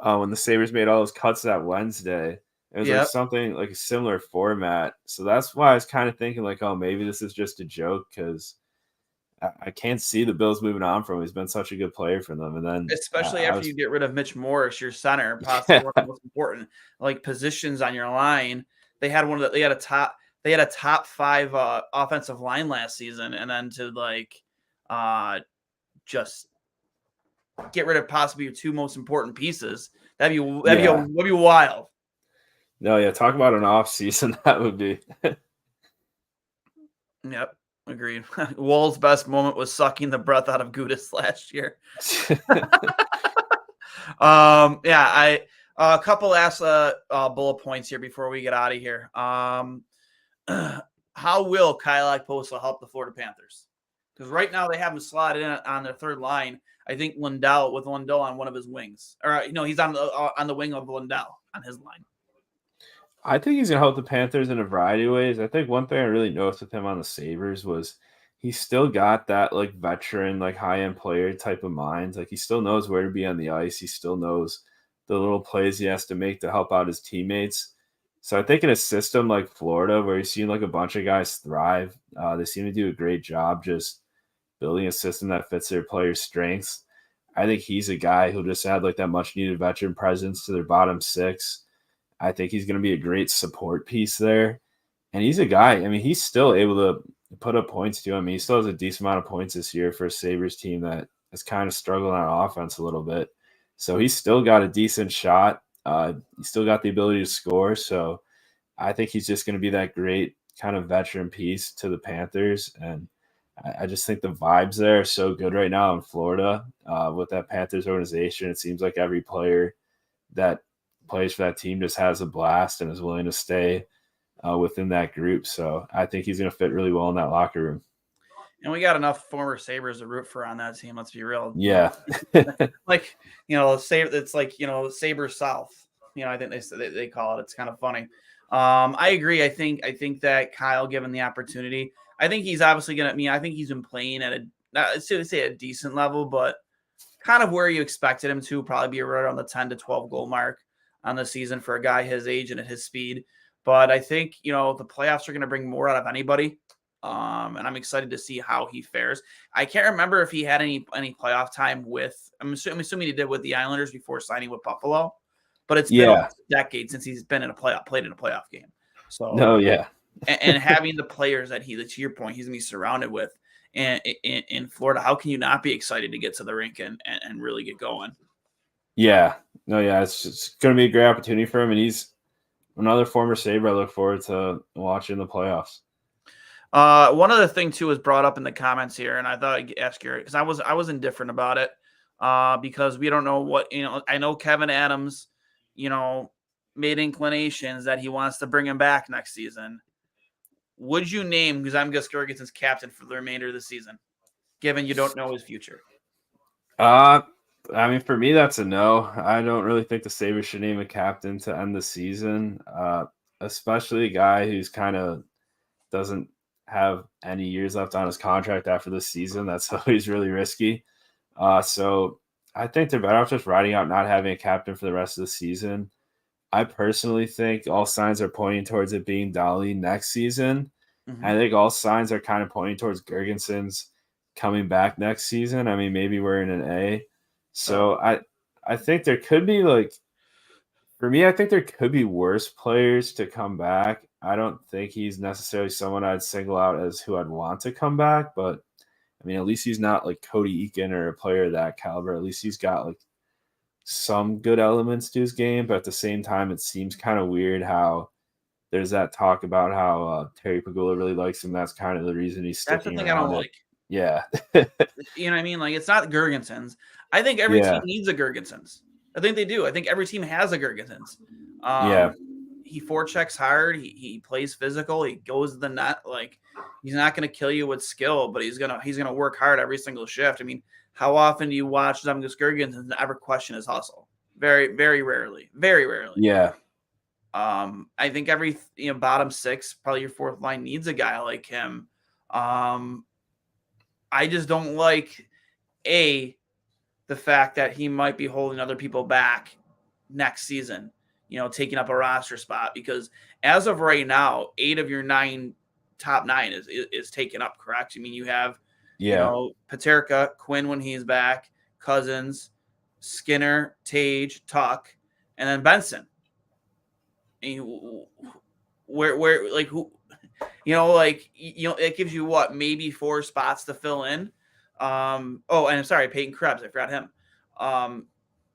when the Sabres made all those cuts that Wednesday. It was like something like a similar format. So that's why I was kind of thinking like, oh, maybe this is just a joke because I can't see the Bills moving on from him. He's been such a good player for them. And then especially after you get rid of Mitch Morris, your center, possibly one of the most important like positions on your line. They had a top 5 offensive line last season, and then to like just get rid of possibly your 2 most important pieces. That'd be wild. No, yeah, talk about an off season that would be. Yep, agreed. Walt's best moment was sucking the breath out of Gudis last year. A couple last bullet points here before we get out of here. How will Kyle Okposo help the Florida Panthers? Because right now they have him slotted in on their third line. I think Lundell on one of his wings, or he's on the wing of Lundell on his line. I think he's gonna help the Panthers in a variety of ways. I think one thing I really noticed with him on the Sabres was he still got that like veteran, like high-end player type of mind. Like he still knows where to be on the ice. He still knows the little plays he has to make to help out his teammates. So I think in a system like Florida, where you've seen like a bunch of guys thrive, they seem to do a great job just building a system that fits their players' strengths. I think he's a guy who'll just add like that much needed veteran presence to their bottom 6. I think he's going to be a great support piece there. And he's a guy, I mean, he's still able to put up points too. I mean, he still has a decent amount of points this year for a Sabres team that has kind of struggled on offense a little bit. So he's still got a decent shot. He's still got the ability to score. So I think he's just going to be that great kind of veteran piece to the Panthers. And I just think the vibes there are so good right now in Florida with that Panthers organization. It seems like every player that plays for that team just has a blast and is willing to stay within that group. So I think he's going to fit really well in that locker room. And we got enough former Sabres to root for on that team. Let's be real. Yeah. Like, it's like, Sabres South, I think they call it. It's kind of funny. I agree. I think that Kyle, given the opportunity, I think he's obviously going to, I think he's been playing at a decent level, but kind of where you expected him to probably be right around the 10 to 12 goal mark on the season for a guy his age and at his speed. But I think, the playoffs are going to bring more out of anybody. And I'm excited to see how he fares. I can't remember if he had any playoff time I'm assuming he did with the Islanders before signing with Buffalo, but it's been almost a decade since he's been played in a playoff game. So, and having the players that to your point, he's going to be surrounded with in Florida, how can you not be excited to get to the rink and really get going? Yeah. No, yeah, it's going to be a great opportunity for him. And he's another former Sabre I look forward to watching the playoffs. One other thing too was brought up in the comments here, and I thought I'd ask you because I was indifferent about it, because we don't know what I know Kevin Adams, made inclinations that he wants to bring him back next season. Would you name Zemgus Girgensons captain for the remainder of the season, given you don't know his future? I mean, for me, that's a no. I don't really think the Sabres should name a captain to end the season, especially a guy who's kind of doesn't have any years left on his contract after this season. That's always really risky. So I think they're better off just riding out not having a captain for the rest of the season. I personally think all signs are pointing towards it being Dolly next season. Mm-hmm. I think all signs are kind of pointing towards Girgensons coming back next season. I mean, maybe we're in an A. So I think there could be for me, I think there could be worse players to come back. I don't think he's necessarily someone I'd single out as who I'd want to come back, but I mean, at least he's not like Cody Eakin or a player of that caliber. At least he's got some good elements to his game, but at the same time, it seems kind of weird how there's that talk about how Terry Pagula really likes him. That's kind of the reason he's sticking That's the thing around. I don't like. Yeah. You know what I mean? It's not Girgensons. I think every Yeah. team needs a Girgensons. I think they do. I think every team has a Girgensons. Yeah. He forechecks hard. He plays physical. He goes to the net. He's not going to kill you with skill, but he's gonna work hard every single shift. I mean, how often do you watch Zemgus Girgensons and ever question his hustle? Very, very rarely. Very rarely. Yeah. I think every bottom six, probably your fourth line needs a guy like him. I just don't like the fact that he might be holding other people back next season, taking up a roster spot, because as of right now, 8 of your top 9 is taken up, correct? I mean, you have, Paterka, Quinn when he's back, Cousins, Skinner, Tage, Tuck, and then Benson. It gives you what, maybe 4 spots to fill in. And I'm sorry, Peyton Krebs, I forgot him.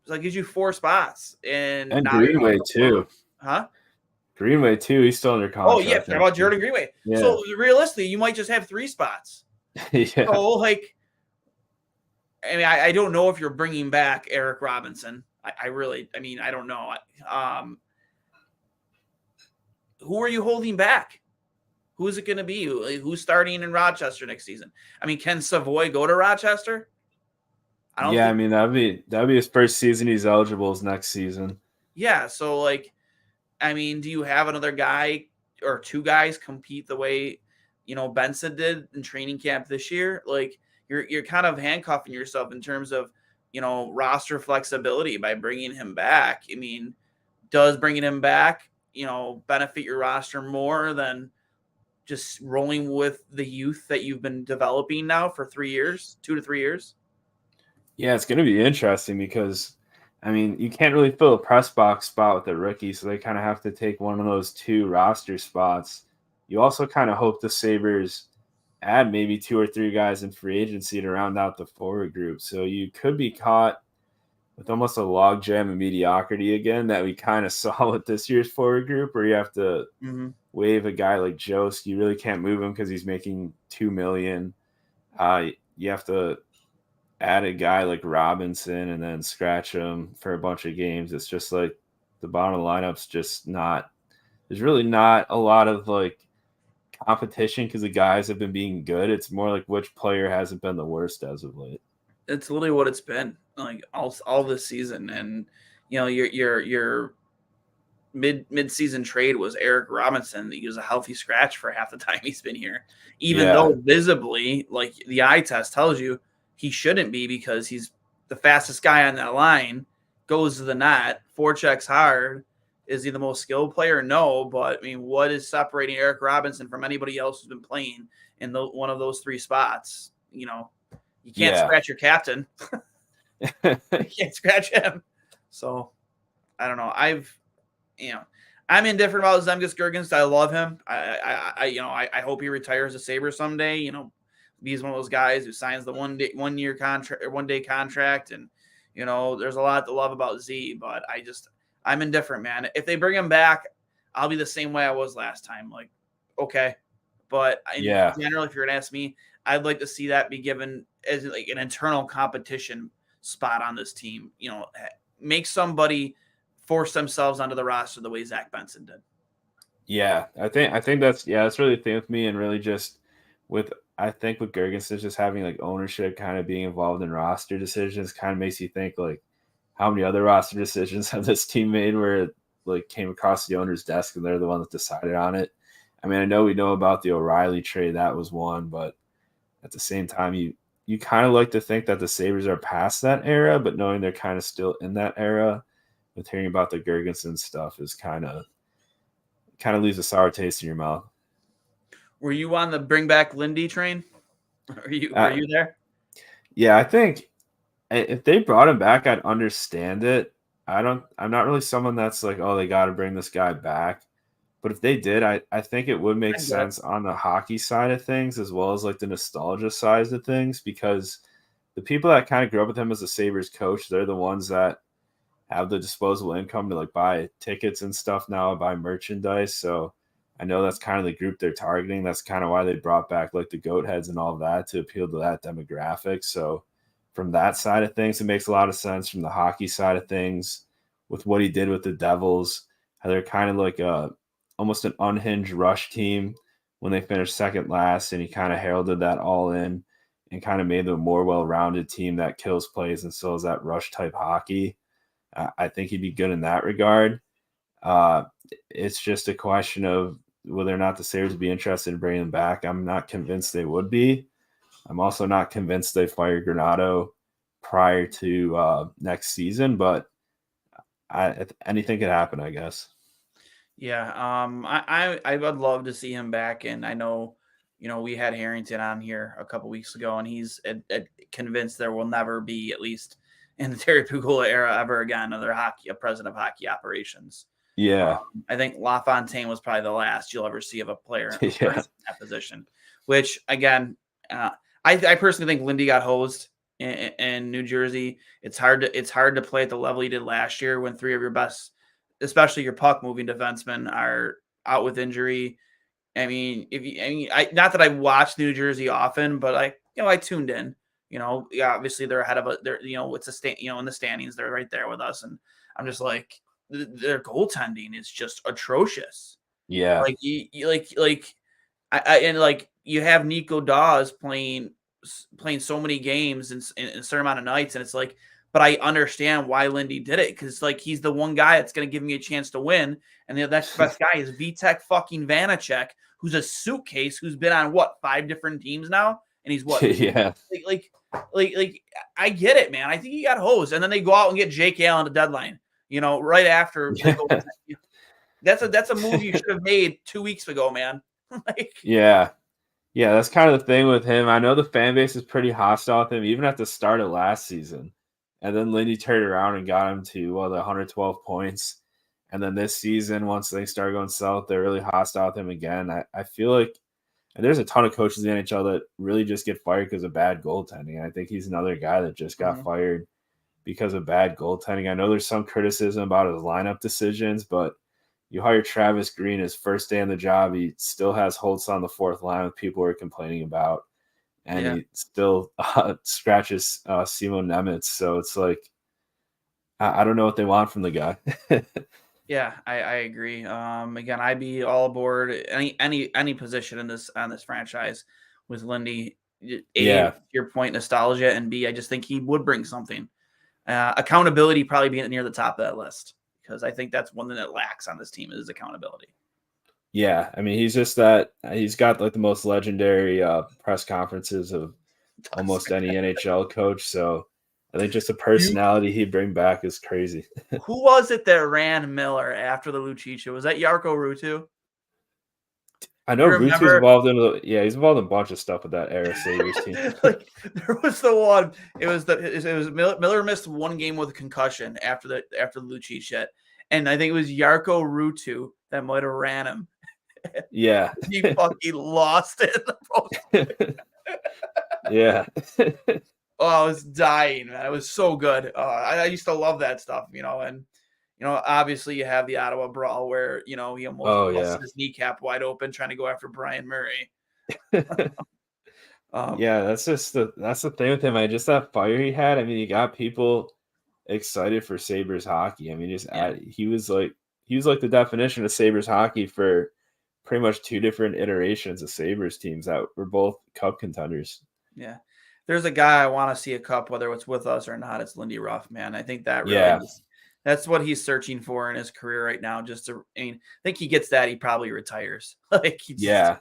So it gives you 4 spots, and Greenway too. Huh? Greenway too. He's still under contract. Oh yeah, forgot about Jordan Greenway. Yeah. So realistically, you might just have 3 spots. Yeah. So I don't know if you're bringing back Eric Robinson. I don't know. Who are you holding back? Who is it going to be? Who's starting in Rochester next season? I mean, can Savoy go to Rochester? That'd be his first season he's eligible is next season. Yeah, so do you have another guy or 2 guys compete the way Benson did in training camp this year? You're kind of handcuffing yourself in terms of roster flexibility by bringing him back. I mean, does bringing him back benefit your roster more than just rolling with the youth that you've been developing now for 3 years, 2 to 3 years? Yeah, it's going to be interesting because, I mean, you can't really fill a press box spot with a rookie, so they kind of have to take one of those 2 roster spots. You also kind of hope the Sabres add maybe 2 or 3 guys in free agency to round out the forward group. So you could be caught with almost a logjam of mediocrity again that we kind of saw with this year's forward group, where you have to waive a guy like Jost. You really can't move him because he's making $2 million. You have to add a guy like Robinson and then scratch him for a bunch of games. It's just the bottom of the lineup's just not. There's really not a lot of competition because the guys have been being good. It's more which player hasn't been the worst as of late. It's literally what it's been all this season, and your mid-season trade was Eric Robinson. He was a healthy scratch for half the time he's been here, even though visibly, the eye test tells you he shouldn't be, because he's the fastest guy on that line, goes to the net, forechecks hard. Is he the most skilled player? No, but I mean, what is separating Eric Robinson from anybody else who's been playing in one of those 3 spots? You can't scratch your captain. You can't scratch him. So I don't know. I'm indifferent about Zemgus Girgensons. I love him. I hope he retires a Sabre someday. He's one of those guys who signs the 1-year contract or 1-day contract, and there's a lot to love about Z. But I'm indifferent, man. If they bring him back, I'll be the same way I was last time. Okay, But in Yeah. general, if you're going to ask me, I'd like to see that be given as like an internal competition spot on this team. Make somebody force themselves onto the roster the way Zach Benson did. Yeah, I think that's really the thing with me, and really just with I think with Gergensen just having like ownership kind of being involved in roster decisions kind of makes you think like how many other roster decisions have this team made where it like came across the owner's desk and they're the one that decided on it. I mean, I know we know about the O'Reilly trade, that was one, but at the same time you kind of like to think that the Sabres are past that era, but knowing they're kind of still in that era with hearing about the Gergensen stuff is kind of leaves a sour taste in your mouth. Were you on the bring back Lindy train? Were you Uh, there? yeah, I think if they brought him back, I'd understand it. I'm not really someone that's like, oh, they got to bring this guy back. But if they did, I think it would make I get it. sense on the hockey side of things as well as like the nostalgia side of things, because the people that kind of grew up with him as a Sabres coach, they're the ones that have the disposable income to like buy tickets and stuff now, buy merchandise. So I know that's kind of the group they're targeting. That's kind of why they brought back like the goat heads and all of that to appeal to that demographic. So from that side of things, it makes a lot of sense. From the hockey side of things, with what he did with the Devils, how they're kind of like almost an unhinged rush team when they finished second last, and he kind of heralded that all in and kind of made them a more well-rounded team that kills plays and still has that rush type hockey. I think he'd be good in that regard. Uh, it's just a question of whether or not the Sabres would be interested in bringing him back. I'm not convinced they would be. I'm also not convinced they fired Granato prior to next season, but anything could happen, I guess. Yeah, I would love to see him back, and I know, we had Harrington on here a couple weeks ago, and he's convinced there will never be, at least in the Terry Pugula era, ever again a president of hockey operations. Yeah. I think LaFontaine was probably the last you'll ever see of a player in Yeah. that position. Which again, I personally think Lindy got hosed in New Jersey. It's hard to play at the level he did last year when three of your best, especially your puck moving defensemen, are out with injury. I mean, not that I watch New Jersey often, but I tuned in. Obviously they're ahead of us. They're it's a in the standings, they're right there with us, and I'm just like their goaltending is just atrocious. Yeah. Like you have Nico Dawes playing so many games in a certain amount of nights, and it's like, but I understand why Lindy did it, because like he's the one guy that's going to give me a chance to win, and the next best guy is Vitek fucking Vanacek, who's a suitcase who's been on 5 different teams now, and he's what? Yeah. Like I get it, man. I think he got hosed, and then they go out and get Jake Allen at deadline. Right after they go. That's a move you should have made 2 weeks ago, man. Yeah. Yeah, that's kind of the thing with him. I know the fan base is pretty hostile with him, even at the start of last season. And then Lindy turned around and got him to the 112 points. And then this season, once they start going south, they're really hostile with him again. I feel like, and there's a ton of coaches in the NHL that really just get fired because of bad goaltending. I think he's another guy that just got fired because of bad goaltending. I know there's some criticism about his lineup decisions, but you hire Travis Green his first day on the job. He still has Holtz on the fourth line with people who are complaining about, and he still scratches Simon Nemitz. So it's like, I don't know what they want from the guy. Yeah, I agree. Again, I'd be all aboard any position on this franchise with Lindy. A, your point, nostalgia, and B, I just think he would bring something. Accountability probably being near the top of that list, because I think that's one thing that lacks on this team is accountability. Yeah, I mean, he's just that. He's got like the most legendary press conferences of almost any NHL coach. So I think just the personality he'd bring back is crazy. Who was it that ran Miller after the Lucic? Was that Jarkko Ruutu? I know Ruutu's involved he's involved in a bunch of stuff with that era Sabres team. There was the one. It was Miller missed one game with a concussion after the Lucic shit, and I think it was Jarkko Ruutu that might have ran him. Yeah, he fucking lost it. Yeah. Oh, I was dying, man. It was so good. I used to love that stuff, and obviously you have the Ottawa brawl where, he almost busted his kneecap wide open trying to go after Brian Murray. Yeah, that's the thing with him. Just that fire he had. I mean, he got people excited for Sabres hockey. I mean, he was like the definition of Sabres hockey for pretty much two different iterations of Sabres teams that were both cup contenders. Yeah. There's a guy I want to see a cup, whether it's with us or not. It's Lindy Ruff, man. I think that really that's what he's searching for in his career right now. I think he gets that. He probably retires. Like I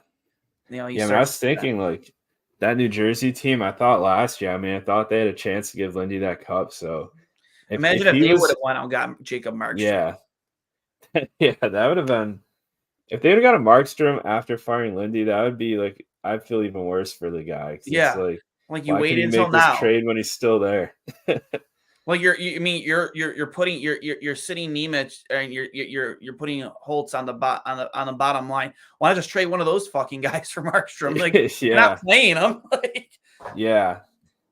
was thinking like that New Jersey team. I thought last year. I mean, I thought they had a chance to give Lindy that cup. So imagine if they would have went out and got Jacob Markstrom. Yeah, yeah, that would have been. If they would have got a Markstrom after firing Lindy, that would be like I'd feel even worse for the guy. Yeah, it's like you waited until make now. This trade when he's still there. Well, you're putting you're sitting Nemeth and you're putting Holtz on the bottom line. Why not just trade one of those fucking guys for Markstrom? Like you're not playing them. Yeah,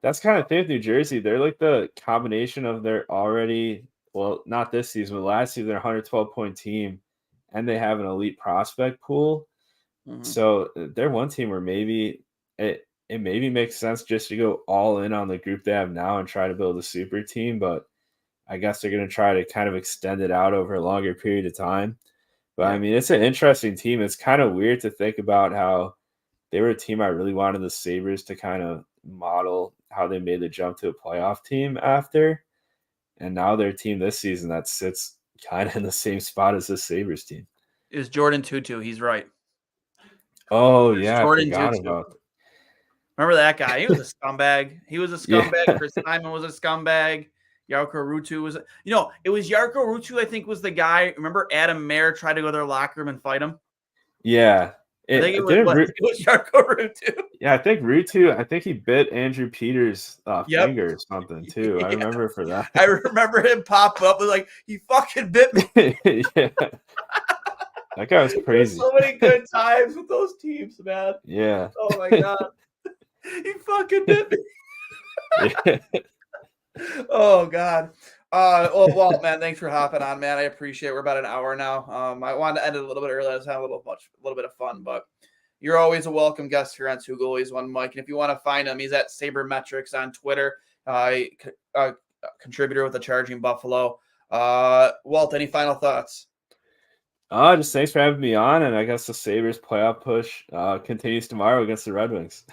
that's kind of thing with New Jersey. They're like the combination of their already not this season, but last season, they're 112-point team, and they have an elite prospect pool. Mm-hmm. So they're one team where maybe it maybe makes sense just to go all in on the group they have now and try to build a super team. But I guess they're going to try to kind of extend it out over a longer period of time. But I mean, it's an interesting team. It's kind of weird to think about how they were a team I really wanted the Sabres to kind of model how they made the jump to a playoff team after. And now their team this season that sits kind of in the same spot as the Sabres team. Is Jordan Tutu. He's right. Oh, yeah. Jordan Tutu. Remember that guy? He was a scumbag. Yeah. Chris Simon was a scumbag. Jarkko Ruutu was it was Jarkko Ruutu, I think, was the guy. Remember Adam Mayer tried to go to their locker room and fight him? Yeah. I think it was Jarkko Ruutu. Yeah, I think he bit Andrew Peters' finger or something too. Yeah. I remember for that. I remember him pop up with like, he fucking bit me. Yeah. That guy was crazy. So many good times with those teams, man. Yeah. Oh my God. He fucking bit me. Yeah. Oh God. Walt, man, thanks for hopping on, man. I appreciate it. We're about an hour now. I wanted to end it a little bit early. I was having a little bit of fun, but you're always a welcome guest here on Two Goalies, One Mic. And if you want to find him, he's at Sabermetrics on Twitter. Contributor with the Charging Buffalo. Walt, any final thoughts? Just thanks for having me on, and I guess the Sabres playoff push continues tomorrow against the Red Wings.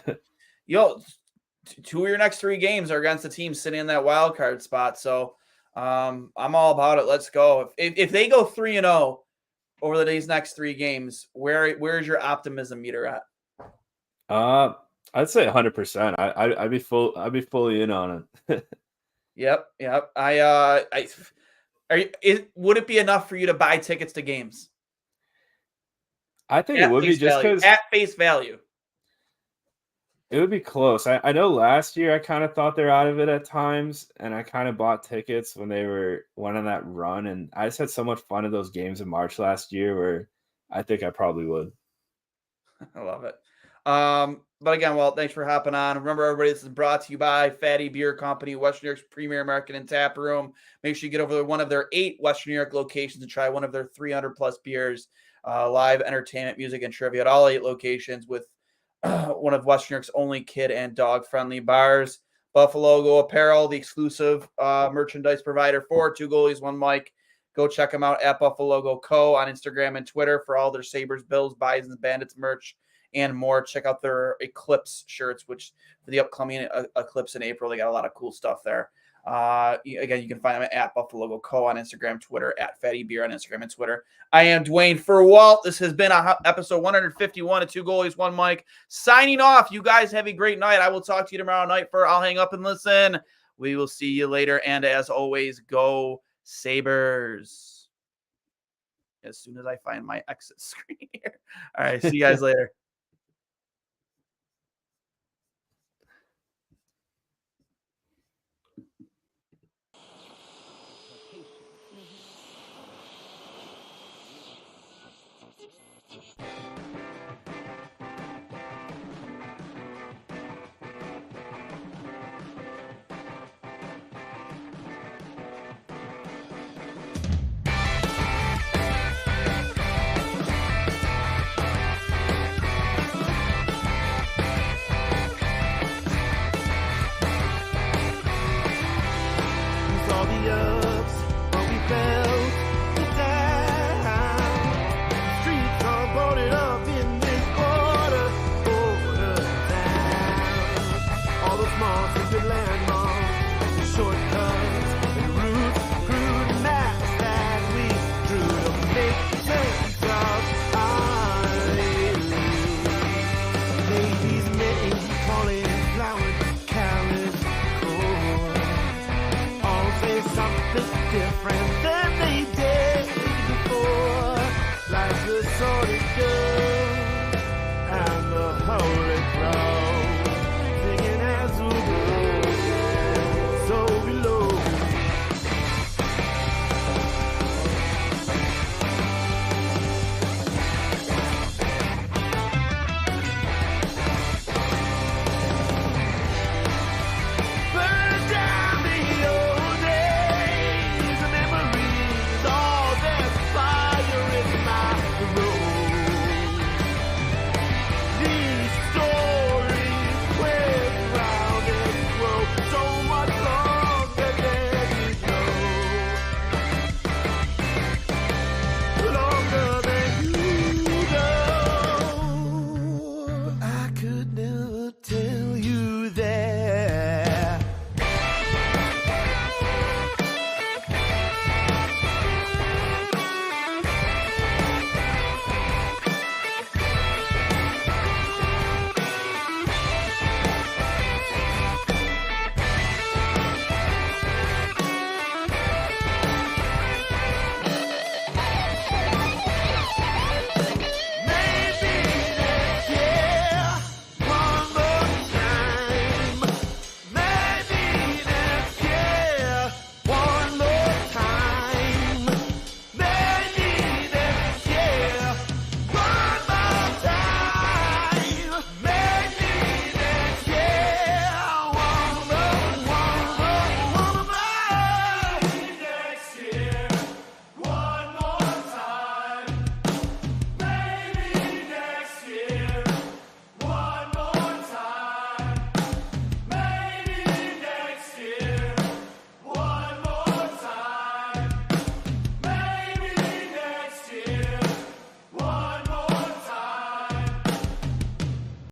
Yo, two of your next three games are against the team sitting in that wild card spot, so I'm all about it. Let's go. If they go 3-0 over these next three games, where's your optimism meter at? I'd say 100%. I'd be fully in on it. Yep. Would it be enough for you to buy tickets to games? I think it would be just because at face value. It would be close. I know last year I kind of thought they're out of it at times, and I kind of bought tickets when they went on that run, and I just had so much fun at those games in March last year where I think I probably would. I love it. But again, Walt, thanks for hopping on. Remember, everybody, this is brought to you by Fatty Beer Company, Western New York's premier market and tap room. Make sure you get over to one of their 8 Western New York locations and try one of their 300-plus beers. Live entertainment, music, and trivia at all 8 locations with one of Western New York's only kid and dog-friendly bars. Buffalo Go Apparel, the exclusive merchandise provider for Two Goalies, One Mic. Go check them out at Buffalo Go Co. on Instagram and Twitter for all their Sabres, Bills, Bisons, Bandits merch and more. Check out their Eclipse shirts, which for the upcoming Eclipse in April, they got a lot of cool stuff there. Again, you can find them at Buffalo Go Co. on Instagram, Twitter, at Fatty Beer on Instagram and Twitter. I am Duane for Walt. This has been episode 151 of Two Goalies, One Mic. Signing off. You guys have a great night. I will talk to you tomorrow night. I'll hang up and listen. We will see you later. And as always, go Sabres. As soon as I find my exit screen here. All right. See you guys later. shortcuts and routes, crude maps that we drew to make sense of our lives. Ladies' men calling flowered carriage chords all say something different than they did before. Life's a sordid dove and the whole